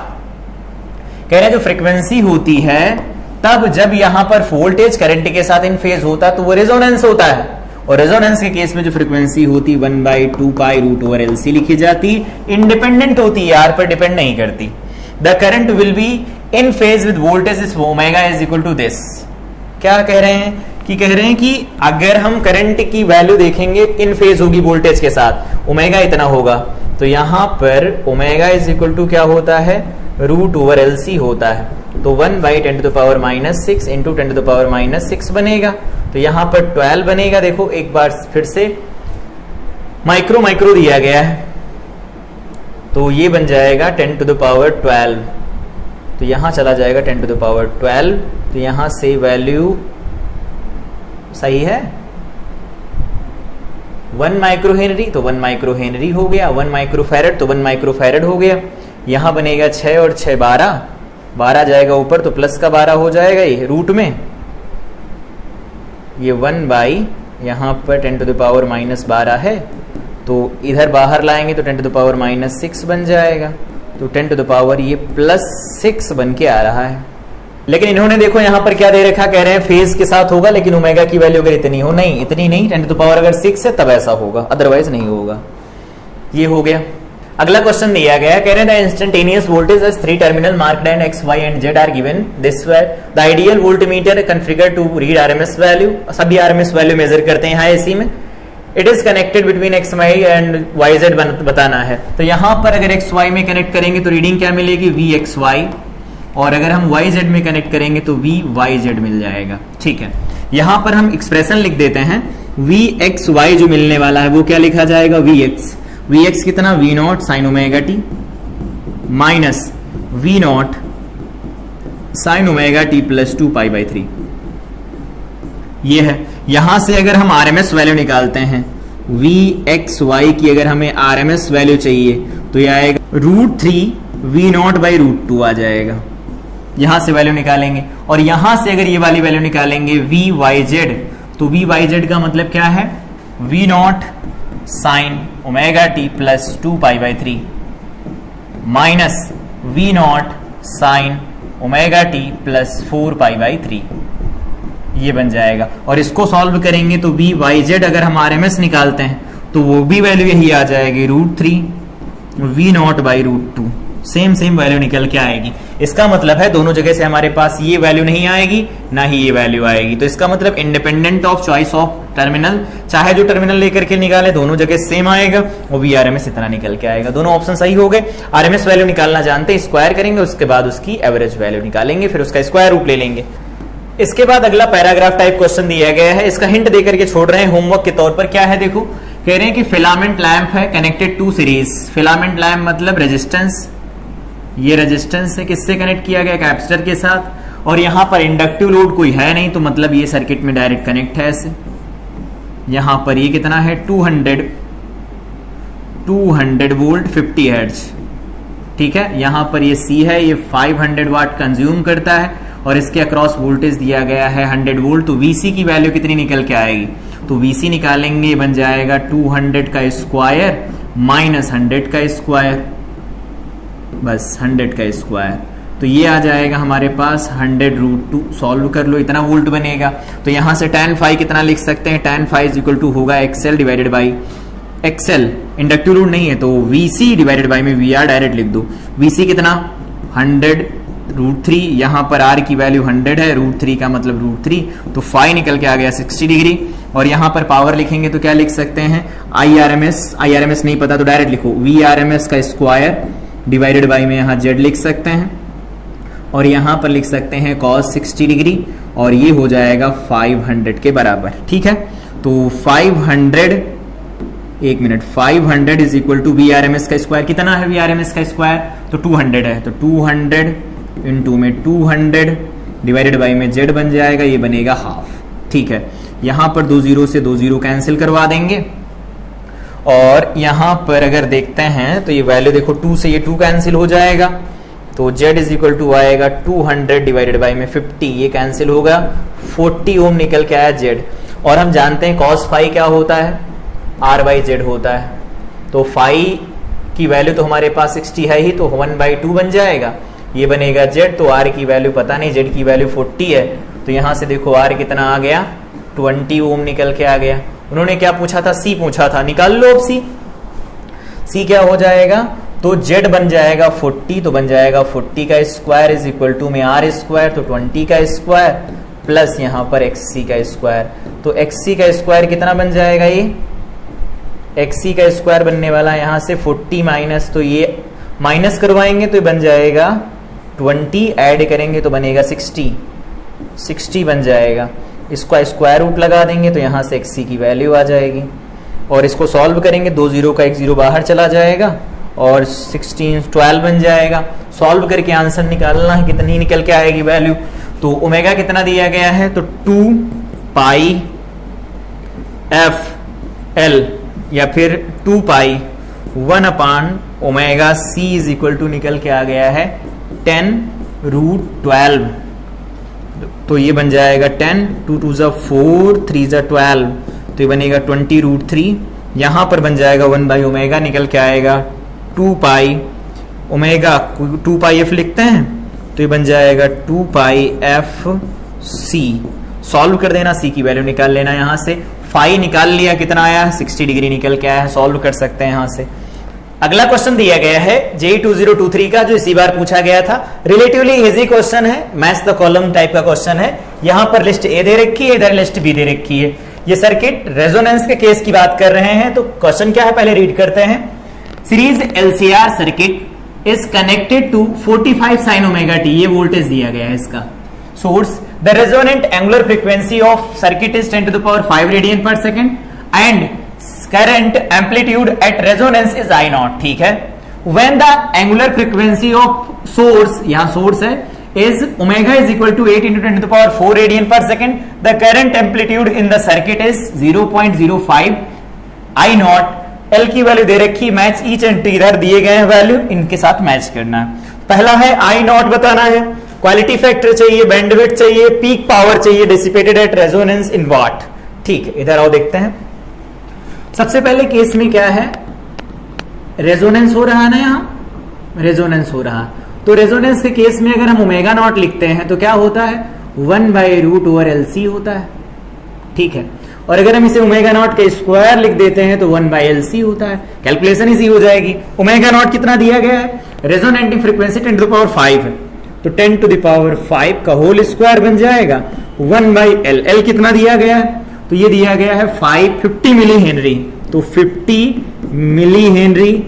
कह रहे जो फ्रीक्वेंसी होती है तब जब यहां पर वोल्टेज करंट के साथ इन फेज होता है तो वो रेजोनेंस होता है, और रेजोनेंस के केस में जो फ्रीक्वेंसी होती 1/2 पाई रूट ओवर LC लिखी जाती, इंडिपेंडेंट होती है, R पर डिपेंड नहीं करती। The current will be in phase with voltage is omega is equal to this, क्या कह रहे हैं कि अगर हम करंट की वैल्यू देखेंगे इन फेज होगी वोल्टेज के साथ, ओमेगा इतना होगा, तो यहां पर ओमेगा इज इक्वल टू क्या होता है, रूट ओवर LC होता है, तो 1 by 10 to the power -6 into 10 to the power -6 बनेगा, तो यहां पर 12 बनेगा, देखो एक बार फिर से माइक्रो दिया गया है, तो ये बन जाएगा 10 टू द पावर 12, तो यहां चला जाएगा 10 टू द पावर 12, तो यहां से वैल्यू सही है 1 माइक्रो हेनरी, तो 1 माइक्रो हेनरी हो गया, 1 माइक्रो फैरड तो 1 माइक्रो फैरड हो गया, यहां बनेगा 6 और 6 12 जाएगा ऊपर, तो प्लस का 12 हो जाएगा, ये रूट में ये 1 बाई यहां पर 10 टू द पावर -12 है, तो इधर बाहर लाएंगे तो 10 टू द पावर -6 बन जाएगा, तो 10 टू द पावर ये +6 बन के आ रहा है। लेकिन इन्होंने देखो यहां पर क्या दे रखा, कह रहे हैं फेज के साथ होगा, लेकिन ओमेगा की वैल्यू अगर इतनी हो, नहीं इतनी नहीं, 10 टू द पावर अगर 6 है तब ऐसा होगा, अदरवाइज नहीं होगा। ये हो गया। अगला क्वेश्चन दिया गया, कह रहे हैं the instantaneous voltage as 3 terminal marked and X, Y and Z are given this way, the ideal voltmeter configured to read RMS value, सभी RMS वैल्यू मेजर करते हैं यहाँ AC में, it is connected between X, Y and YZ बताना है, तो यहां पर अगर X, Y में कनेक्ट करेंगे तो रीडिंग क्या मिलेगी, VXY, और अगर हम YZ में कनेक्ट करेंगे तो VYZ मिल जाएगा, ठीक है। यहां पर हम एक्सप्रेशन लिख देते हैं वी एक्स वाई जो मिलने वाला है वो क्या लिखा जाएगा, वी एक्स कितना, V not sine omega T minus V not sine omega T plus 2π/3। ये है। यहां से अगर हम आरएमएस वैल्यू निकालते हैं वी एक्स वाई की, अगर हमें आरएमएस वैल्यू चाहिए तो ये आएगा √3 वी नॉट बाई √2 आ जाएगा। यहां से वैल्यू निकालेंगे और यहां से अगर ये वाली वैल्यू निकालेंगे वी वाई जेड, तो वी वाई जेड का मतलब क्या है, V not sine omega T plus 2π/3 माइनस V not sine omega T plus 4π/3, ये बन जाएगा। और इसको सॉल्व करेंगे तो वी वाई जेड अगर हम आरएमएस निकालते हैं तो वो भी वैल्यू यही आ जाएगी √3 V not by √2, same value निकल के आएगी। इसका मतलब है दोनों जगह से हमारे पास ये वैल्यू नहीं आएगी ना ही ये वैल्यू आएगी। तो इसका मतलब independent of choice of terminal, चाहे जो टर्मिनल लेकर के निकाले दोनों जगह सेम आएगा और वी आरएमएस इतना निकल के आएगा। दोनों ऑप्शन सही हो गए। आरएमएस वैल्यू निकालना जानते हैं, स्क्वायर करेंगे, उसके बाद उसकी एवरेज वैल्यू निकालेंगे, फिर उसका स्क्वायर रूट ले लेंगे। इसके बाद अगला पैराग्राफ टाइप क्वेश्चन दिया गया है, इसका हिंट देकर के छोड़ रहे हैं होमवर्क के तौर पर। क्या है देखो, कह रहे हैं कि फिलामेंट लैंप है connected to series. Filament lamp मतलब रेजिस्टेंस, ये रेजिस्टेंस है किससे कनेक्ट किया गया, कैपेसिटर के साथ, और यहां पर इंडक्टिव लोड कोई है नहीं, तो मतलब ये सर्किट में डायरेक्ट कनेक्ट है ऐसे। यहां पर ये कितना है 200 वोल्ट 50 हर्ट्ज, ठीक है। यहां पर ये सी है, ये 500 वाट कंज्यूम करता है और इसके अक्रॉस वोल्टेज दिया गया है 100 वोल्ट। तो वीसी की वैल्यू कितनी निकल के आएगी, तो वीसी निकालेंगे, बन जाएगा 200 का स्क्वायर माइनस 100 का स्क्वायर, बस 100 का स्क्वायर। तो ये आ जाएगा हमारे पास 100√2, सॉल्व कर लो, इतना वोल्ट बनेगा। तो यहां से tan फाई कितना लिख सकते हैं, tan phi is equal to होगा XL divided by XL, inductive load नहीं है तो वीसी डिवाइडेड बाई में वी आर डायरेक्ट लिख दो। वीसी कितना 100√3, यहां पर आर की वैल्यू 100 है, √3 का मतलब √3, तो फाई निकल के आ गया 60 डिग्री। और यहां पर पावर लिखेंगे तो क्या लिख सकते हैं, आईआरएमएस नहीं पता तो डायरेक्ट लिखो वीआरएमएस का स्क्वायर डिवाइडेड बाई में यहां जेड लिख सकते हैं और यहां पर लिख सकते हैं cos 60 डिग्री और ये हो जाएगा 500 के बराबर, ठीक है। तो 500 इज इक्वल टू वीआरएमएस का स्क्वायर, कितना है वीआरएमएस का स्क्वायर, तो 200 है, तो 200 इंटू में 200 डिवाइडेड बाई में जेड बन जाएगा, ये बनेगा हाफ, ठीक है। यहां पर 2 0 से 2 0 कैंसिल करवा देंगे और यहां पर अगर देखते हैं तो ये वैल्यू देखो 2 से ये 2 कैंसिल हो जाएगा, तो Z इज इक्वल टू आएगा 200 डिवाइडेड बाई में 50, ये कैंसिल होगा, 40 ओम निकल के आया Z। और हम जानते हैं cos फाई क्या होता है, R/Z होता है, तो फाई की वैल्यू तो हमारे पास 60 है ही, तो 1/2 बन जाएगा, ये बनेगा Z। तो R की वैल्यू पता नहीं, Z की वैल्यू 40 है, तो यहां से देखो R कितना आ गया, 20 ओम निकल के आ गया। उन्होंने क्या पूछा था, C पूछा था, निकाल लो अब C क्या हो जाएगा, तो Z बन जाएगा 40, तो बन जाएगा 40 का स्क्वायर इज इक्वल टू में R स्क्वायर, तो 20 का स्क्वायर प्लस यहाँ पर XC का स्क्वायर, तो XC का स्क्वायर कितना बन जाएगा, ये XC का स्क्वायर बनने वाला है यहाँ से 40 माइनस, तो ये माइनस करवाएंगे तो ये बन जाएगा 20, ऐड करेंगे तो बनेगा 60 बन जाएगा। इसका स्क्वायर रूट लगा देंगे तो यहाँ से XC की वैल्यू आ जाएगी और इसको सॉल्व करेंगे, 2 0 का 1 0 बाहर चला जाएगा और 12 बन जाएगा। सॉल्व करके आंसर निकालना है, कितनी निकल के आएगी वैल्यू, तो ओमेगा कितना दिया गया है, तो 2πfL या फिर 2π1/ओमेगा C इज इक्वल टू निकल के आ गया है 10√12, तो ये बन जाएगा 10, 2 2 4, 3 12, तो ये बनेगा 20√3। यहां पर बन जाएगा 1/ओमेगा निकल के आएगा 2π f लिखते हैं, तो ये बन जाएगा 2πfC। सॉल्व कर देना, C की वैल्यू निकाल लेना, यहां से फाई निकाल लिया, कितना आया 60 डिग्री निकल के आया है, सॉल्व कर सकते हैं यहां से। अगला क्वेश्चन दिया गया है JEE 2023 का, जो इसी बार पूछा गया था, रिलेटिवली इजी क्वेश्चन है, मैच द कॉलम टाइप का क्वेश्चन है। यहां पर लिस्ट ए दे रखी है, इधर लिस्ट बी दे रखी है। ये सर्किट रेजोनेंस के केस की बात कर रहे हैं, तो क्वेश्चन क्या है पहले रीड करते हैं। Series LCR circuit is connected to 45 sin omega t, ये वोल्टेज दिया गया है इसका source, the resonant angular frequency of circuit is 10 to the power 5 radian पर second and current amplitude at resonance is I naught, ठीक है। When the angular frequency of source, यहां source है, is omega is equal to 8 into 10 to the power 4 radian per second, the current amplitude in the circuit is 0.05 I naught। L की value दे रखी, match each and इधर दिए गए हैं value, इनके साथ मैच करना है। पहला है I naught बताना है, क्वालिटी फैक्टर चाहिए, बैंडविड्थ चाहिए, पीक पावर चाहिए डिसिपेटेड एट रेजोनेंस इन वाट, ठीक है। इधर आओ देखते हैं। सबसे पहले केस में क्या है, रेजोनेंस हो रहा है ना, यहां रेजोनेंस हो रहा, तो रेजोनेंस के केस में अगर हम ओमेगा नॉट लिखते हैं तो क्या होता है, 1/√/LC होता है, ठीक है। और अगर हम इसे ओमेगा नॉट के स्क्वायर लिख देते हैं तो 1/LC होता है, कैलकुलेशन इजी हो जाएगी। ओमेगा नॉट कितना दिया गया है, resonating frequency 10 to the power 5 है, तो 10 to the power 5 का होल स्क्वायर बन जाएगा 1/L। L कितना दिया गया है, तो ये दिया गया है 50 मिली हेनरी, तो 50 मिली हेनरी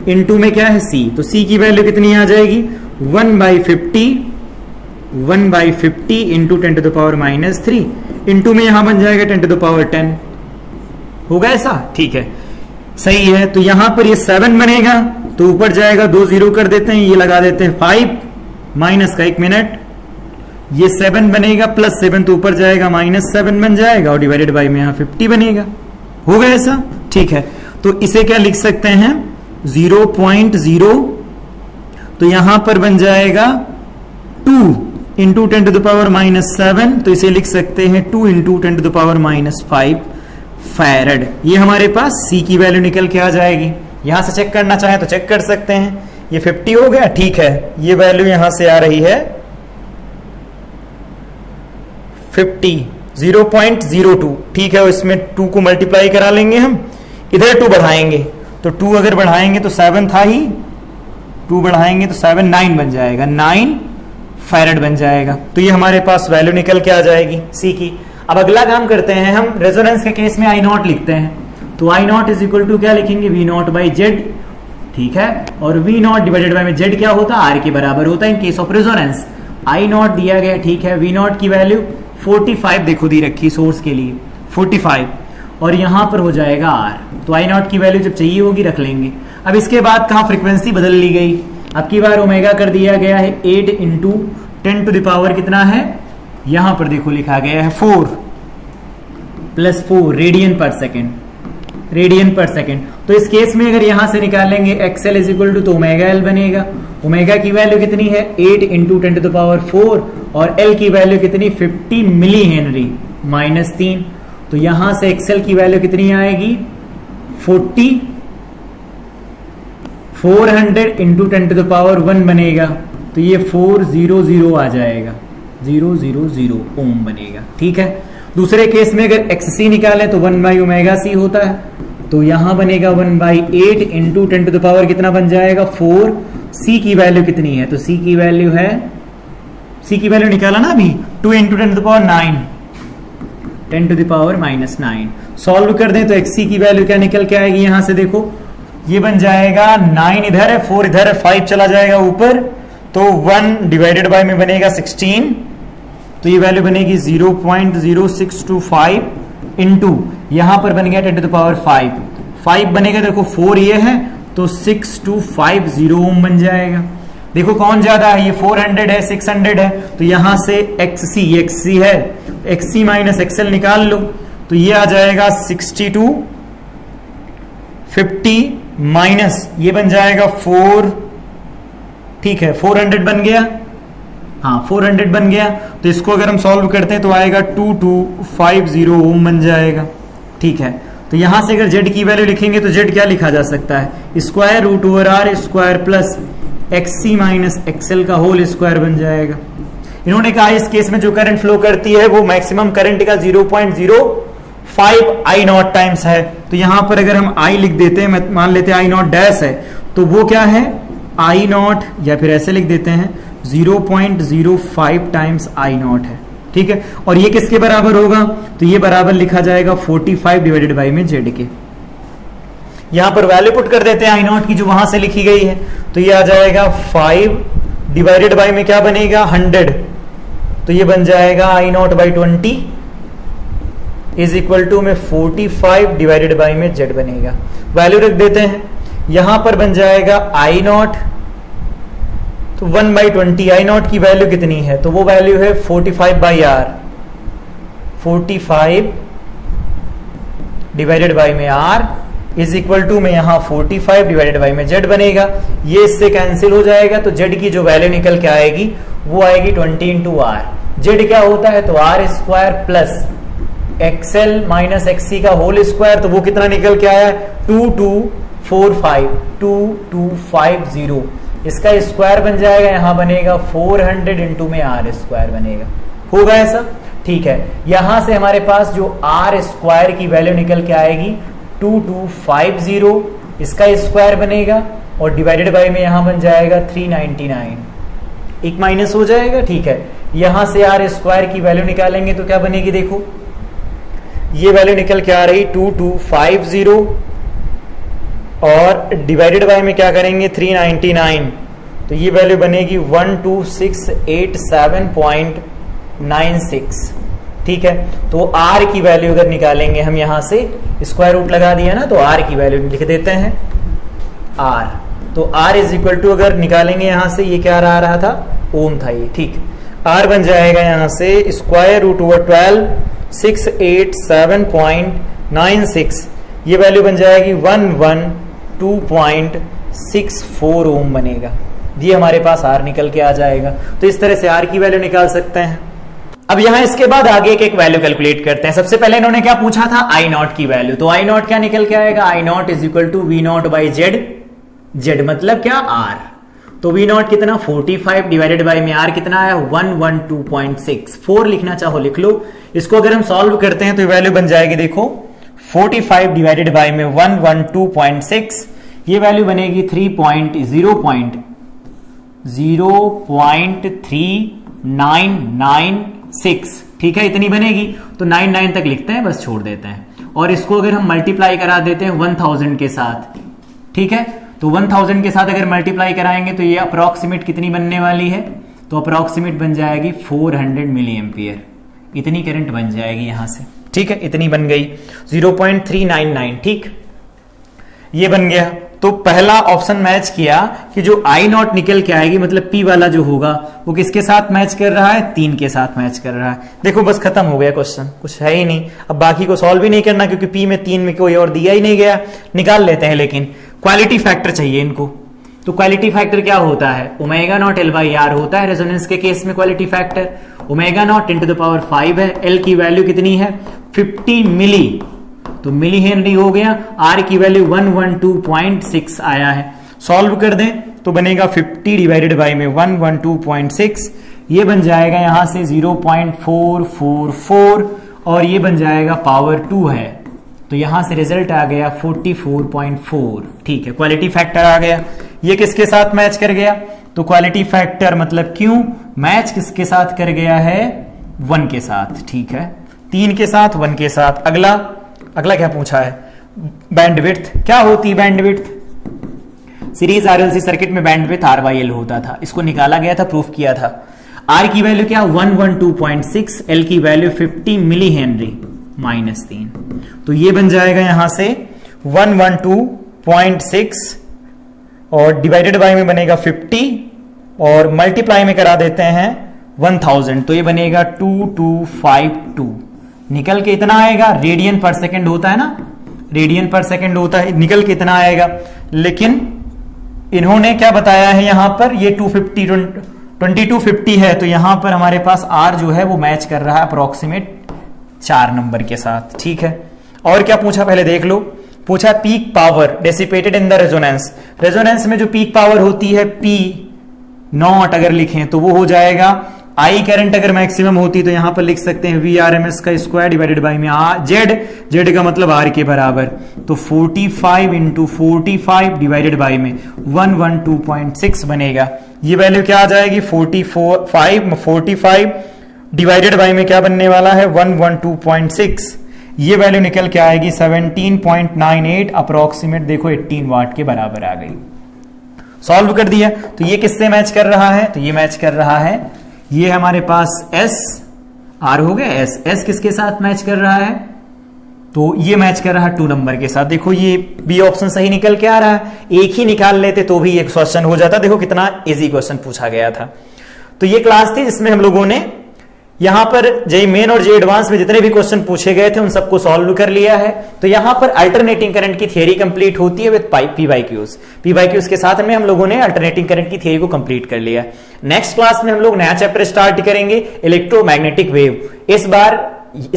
इंटू में क्या है C, तो C की वैल्यू कितनी आ जाएगी 1/50 into 10 to the power -3 into में यहां बन जाएगा 10 to the power 10, होगा ऐसा, ठीक है, सही है। तो यहां पर ये 7 बनेगा, तो ऊपर जाएगा 2 0 कर देते हैं, ये लगा देते हैं 5 माइनस का 1 मिनट, ये 7 बनेगा प्लस 7 तो ऊपर जाएगा -7 बन जाएगा और डिवाइडेड बाई में यहां 50 बनेगा, होगा ऐसा, ठीक है। तो इसे क्या लिख सकते हैं 0.0, तो यहां पर बन जाएगा 2 इंटू 10 to the power -7, तो इसे लिख सकते हैं 2 into 10 to the power -5 farad. ये हमारे पास C की वैल्यू निकल के आ जाएगी। यहां से चेक करना चाहे तो चेक कर सकते हैं, ये 50 हो गया, ठीक है। ये वैल्यू यहां से आ रही है 50, 0.02, ठीक है। इसमें 2 को मल्टीप्लाई करा लेंगे हम, इधर 2 बढ़ाएंगे, तो 2 अगर बढ़ाएंगे तो 7 था ही, 2 बढ़ाएंगे तो 7 9 बन जाएगा, 9 फैरड बन जाएगा। तो ये हमारे पास वैल्यू निकल के आ जाएगी C की। अब अगला काम करते हैं, हम रेजोनेंस के केस में I नॉट लिखते हैं, तो I not is equal to क्या लिखेंगे V नॉट बाई Z, ठीक है। और V नॉट डिवाइडेड बाई में Z क्या होता है, R के बराबर होता है in case of resonance. I not दिया गया, ठीक है। V नॉट की वैल्यू 45 देखो दी रखी सोर्स के लिए 45, और यहां पर हो जाएगा R, तो I नॉट की वैल्यू जब चाहिए होगी रख लेंगे। अब इसके बाद कहां फ्रीक्वेंसी बदल ली गई, अब की बार ओमेगा कर दिया गया है 8 इंटू 10 to the power कितना है, यहां पर देखो लिखा गया है 4 + 4 रेडियन पर सेकेंड, रेडियन पर सेकेंड। तो इस केस में अगर यहां से निकालेंगे XL इज इक्वल टू, तो ओमेगा L बनेगा। ओमेगा की वैल्यू कितनी है 8 इंटू 10 to the power 4, और L की वैल्यू कितनी 50 मिली हेनरी -3, तो यहां से XL की वैल्यू कितनी आएगी 400 इंटू 10 to the power 1 बनेगा, तो ये 400 आ जाएगा, 000 ओम बनेगा, ठीक है। दूसरे केस में अगर XC निकालें तो 1/ωc होता है, तो यहां बनेगा 1/8 इंटू 10 to the power कितना बन जाएगा 4। C की वैल्यू कितनी है, तो C की वैल्यू है, C की वैल्यू निकाला ना अभी, 2 into 10 to the power 9, 10 to the power -9। Solve कर दें तो XC की वैल्यू क्या निकल के आएगी, यहां से देखो ये बन जाएगा 9 इधर है, 4 इधर है, 5 चला जाएगा ऊपर, तो 1 डिवाइडेड बाय में बनेगा 16, तो ये वैल्यू बनेगी 0.0625 इंटू यहां पर बन गया 10 to the power 5 बनेगा, देखो 4 ये है तो 6250 ओम बन जाएगा। देखो कौन ज्यादा है, ये 400 है 600 है, तो यहां से XC है, XC माइनस XL निकाल लो, तो ये आ जाएगा 6250 माइनस ये बन जाएगा 4, ठीक है 400 बन गया, हाँ 400 बन गया। तो इसको अगर हम सॉल्व करते हैं तो आएगा 2250 ओम बन जाएगा, ठीक है। तो यहां से अगर Z की वैल्यू लिखेंगे तो Z क्या लिखा जा सकता है, √R square plus XC minus XL का होल स्क्वायर बन जाएगा। इन्होंने कहा इस केस में जो करंट फ्लो करती है वो मैक्सिमम करंट का 0.05 I नॉट टाइम्स है, तो यहां पर अगर हम I लिख देते हैं, मान लेते हैं I नॉट डैश है, तो वो क्या है I नॉट, या फिर ऐसे लिख देते हैं 0.05 टाइम्स I नॉट है, ठीक है। और ये किसके बराबर होगा, तो ये बराबर लिखा जाएगा 45 डिवाइडेड बाई में Z के। यहां पर वैल्यू पुट कर देते हैं I नॉट की जो वहां से लिखी गई है, तो ये आ जाएगा 5 डिवाइडेड बाई में क्या बनेगा 100, तो ये बन जाएगा I naught by 20 is equal to में 45 डिवाइडेड बाई में जेड बनेगा। वैल्यू रख देते हैं, यहां पर बन जाएगा आई नॉट, तो 1/20 आई नॉट की वैल्यू कितनी है, तो वो वैल्यू है 45 बाई आर, 45 डिवाइडेड बाई में आर इज इक्वल टू में यहां 45 डिवाइडेड बाई में जेड बनेगा। ये इससे कैंसिल हो जाएगा, तो जेड की जो वैल्यू निकल के आएगी वो आएगी 20 इंटू आर। जेड क्या होता है, तो R square plus XL minus XC का होल स्क्वायर, तो वो कितना निकल के आया है 2250। इसका स्क्वायर बन जाएगा, यहां बनेगा 400 इंटू में आर स्क्वायर बनेगा। होगा ऐसा, ठीक है। यहां से हमारे पास जो आर स्क्वायर की वैल्यू निकल के आएगी 2250, इसका स्क्वायर बनेगा और डिवाइडेड बाय में यहां बन जाएगा 399, एक माइनस हो जाएगा, ठीक है। यहां से आर स्क्वायर की वैल्यू निकालेंगे तो क्या बनेगी, देखो ये वैल्यू निकल के आ रही 2250 और डिवाइडेड बाय में क्या करेंगे 399, तो ये वैल्यू बनेगी 12687.96, ठीक है। तो आर की वैल्यू अगर निकालेंगे हम यहां से स्क्वायर रूट लगा दिया ना, तो आर की वैल्यू लिख देते हैं आर, तो आर इज इक्वल टू अगर निकालेंगे यहां से ये क्या आ रहा था, ओम था ये, ठीक। आर बन जाएगा यहां से स्क्वायर रूट ओवर 12 687.96, ये वैल्यू बन जाएगी 112.64 ओम बनेगा। ये हमारे पास आर निकल के आ जाएगा। तो इस तरह से आर की वैल्यू निकाल सकते हैं। अब यहां इसके बाद आगे एक वैल्यू कैलकुलेट करते हैं। सबसे पहले इन्होंने क्या पूछा था, आई नॉट की वैल्यू। तो आई नॉट क्या निकल के आएगा, I naught is equal to V not by Z, Z मतलब क्या आर। तो वी नॉट कितना 45 डिवाइडेड बाई में आर कितना आया 112.6, 4 लिखना चाहो लिख लो। इसको अगर हम सॉल्व करते हैं तो वैल्यू बन जाएगी, देखो 45 डिवाइडेड बाई में 112.6, ये वैल्यू बनेगी 0.3996, ठीक है, इतनी बनेगी। तो 99 तक लिखते हैं, बस छोड़ देते हैं। और इसको अगर हम मल्टीप्लाई करा देते हैं 1000 के साथ, ठीक है, तो 1000 के साथ अगर मल्टीप्लाई कराएंगे तो ये अप्रोक्सीमेट कितनी बनने वाली है, तो अप्रोक्सीमेट बन जाएगी 400 मिली एम्पियर, इतनी करंट बन जाएगी यहां से, ठीक है, इतनी बन गई 0.399, ठीक, ये बन गया। तो पहला ऑप्शन मैच किया कि जो आई नॉट निकल के आएगी, मतलब पी वाला जो होगा वो किसके साथ मैच कर रहा है, 3 के साथ मैच कर रहा है। देखो बस खत्म हो गया क्वेश्चन, कुछ है ही नहीं। अब बाकी को सॉल्व भी नहीं करना क्योंकि पी में 3 में कोई और दिया ही नहीं गया, निकाल लेते हैं। लेकिन क्वालिटी फैक्टर चाहिए इनको। तो क्वालिटी फैक्टर क्या होता है, omega not L by R होता है रेजोनेंस के केस में quality factor. Omega not 10 to the power 5 है, एल की वैल्यू कितनी है 50 मिली, तो मिली हेनरी हो गया। आर की वैल्यू 112.6 आया है। सॉल्व कर दें तो बनेगा 50 डिवाइडेड बाई में 112.6, ये बन जाएगा यहां से 0.444 और ये बन जाएगा पावर 2 है, तो यहां से रिजल्ट आ गया 44.4, ठीक है, क्वालिटी फैक्टर आ गया। ये किसके साथ मैच कर गया, तो क्वालिटी फैक्टर मतलब क्यों मैच किसके साथ कर गया है, 1 के साथ, ठीक है, 3 के साथ 1 के साथ। अगला क्या पूछा है, बैंडविड्थ क्या होती है। बैंडविड्थ सीरीज आरएलसी सर्किट में बैंडविड्थ आर बाई एल होता था, इसको निकाला गया था, प्रूफ किया था। आर की वैल्यू क्या 112.6, एल की वैल्यू 50 मिली हेनरी -3, तो ये बन जाएगा यहां से 112.6 और डिवाइडेड बाय में बनेगा 50 और मल्टीप्लाई में करा देते हैं 1000, तो ये बनेगा 2252, निकल के इतना आएगा। रेडियन पर सेकंड होता है ना, रेडियन पर सेकंड होता है, निकल के इतना आएगा। लेकिन इन्होंने क्या बताया है यहां पर, ये 2250 है, तो यहां पर हमारे पास आर जो है वो मैच कर रहा है अप्रोक्सीमेट 4 नंबर के साथ, ठीक है। और क्या पूछा पहले देख लो, पूछा peak power dissipated in the resonance. Resonance में जो पीक पावर होती है पी नॉट अगर लिखें तो वो हो जाएगा आई करंट अगर मैक्सिमम होती तो यहां पर लिख सकते हैं वी आर एम एस का स्क्वायर डिवाइडेड बाई में जेड का मतलब आर के बराबर, तो 45 इंटू 45 डिवाइडेड बाई में 112.6 बनेगा। ये वैल्यू क्या आ जाएगी 45 डिवाइडेड बाई में क्या बनने वाला है 112.6, ये वैल्यू निकल के आएगी 17.98 अप्रोक्सीमेट, देखो 18 वाट के बराबर आ गई। सॉल्व कर दिया, तो ये किससे मैच कर रहा है, तो ये मैच कर रहा है ये हमारे पास एस, आर हो गया एस, एस किसके साथ मैच कर रहा है, तो ये मैच कर रहा है 2 नंबर के साथ। देखो ये बी ऑप्शन सही निकल के आ रहा है, एक ही निकाल लेते तो भी एक क्वेश्चन हो जाता। देखो कितना इजी क्वेश्चन पूछा गया था। तो ये क्लास थी जिसमें हम लोगों ने यहां पर जेई मेन और जेई एडवांस में जितने भी क्वेश्चन पूछे गए थे उन सबको सॉल्व कर लिया है। तो यहां पर अल्टरनेटिंग करंट की थियरी कंप्लीट होती है with P by Qs. P by Qs के साथ में हम लोगों ने अल्टरनेटिंग करंट की थियरी को कंप्लीट कर लिया। नेक्स्ट क्लास में हम लोग नया चैप्टर स्टार्ट करेंगे, इलेक्ट्रोमैग्नेटिक वेव। इस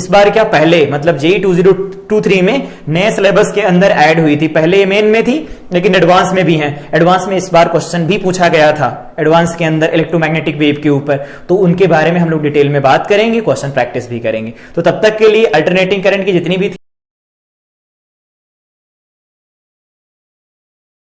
बार क्या पहले मतलब जेई 2023 में नए सिलेबस के अंदर ऐड हुई थी। पहले ये मेन में थी लेकिन एडवांस में भी है। एडवांस में इस बार क्वेश्चन भी पूछा गया था एडवांस के अंदर इलेक्ट्रोमैग्नेटिक वेव के ऊपर, तो उनके बारे में हम लोग डिटेल में बात करेंगे, क्वेश्चन प्रैक्टिस भी करेंगे। तो तब तक के लिए अल्टरनेटिंग करंट की जितनी भी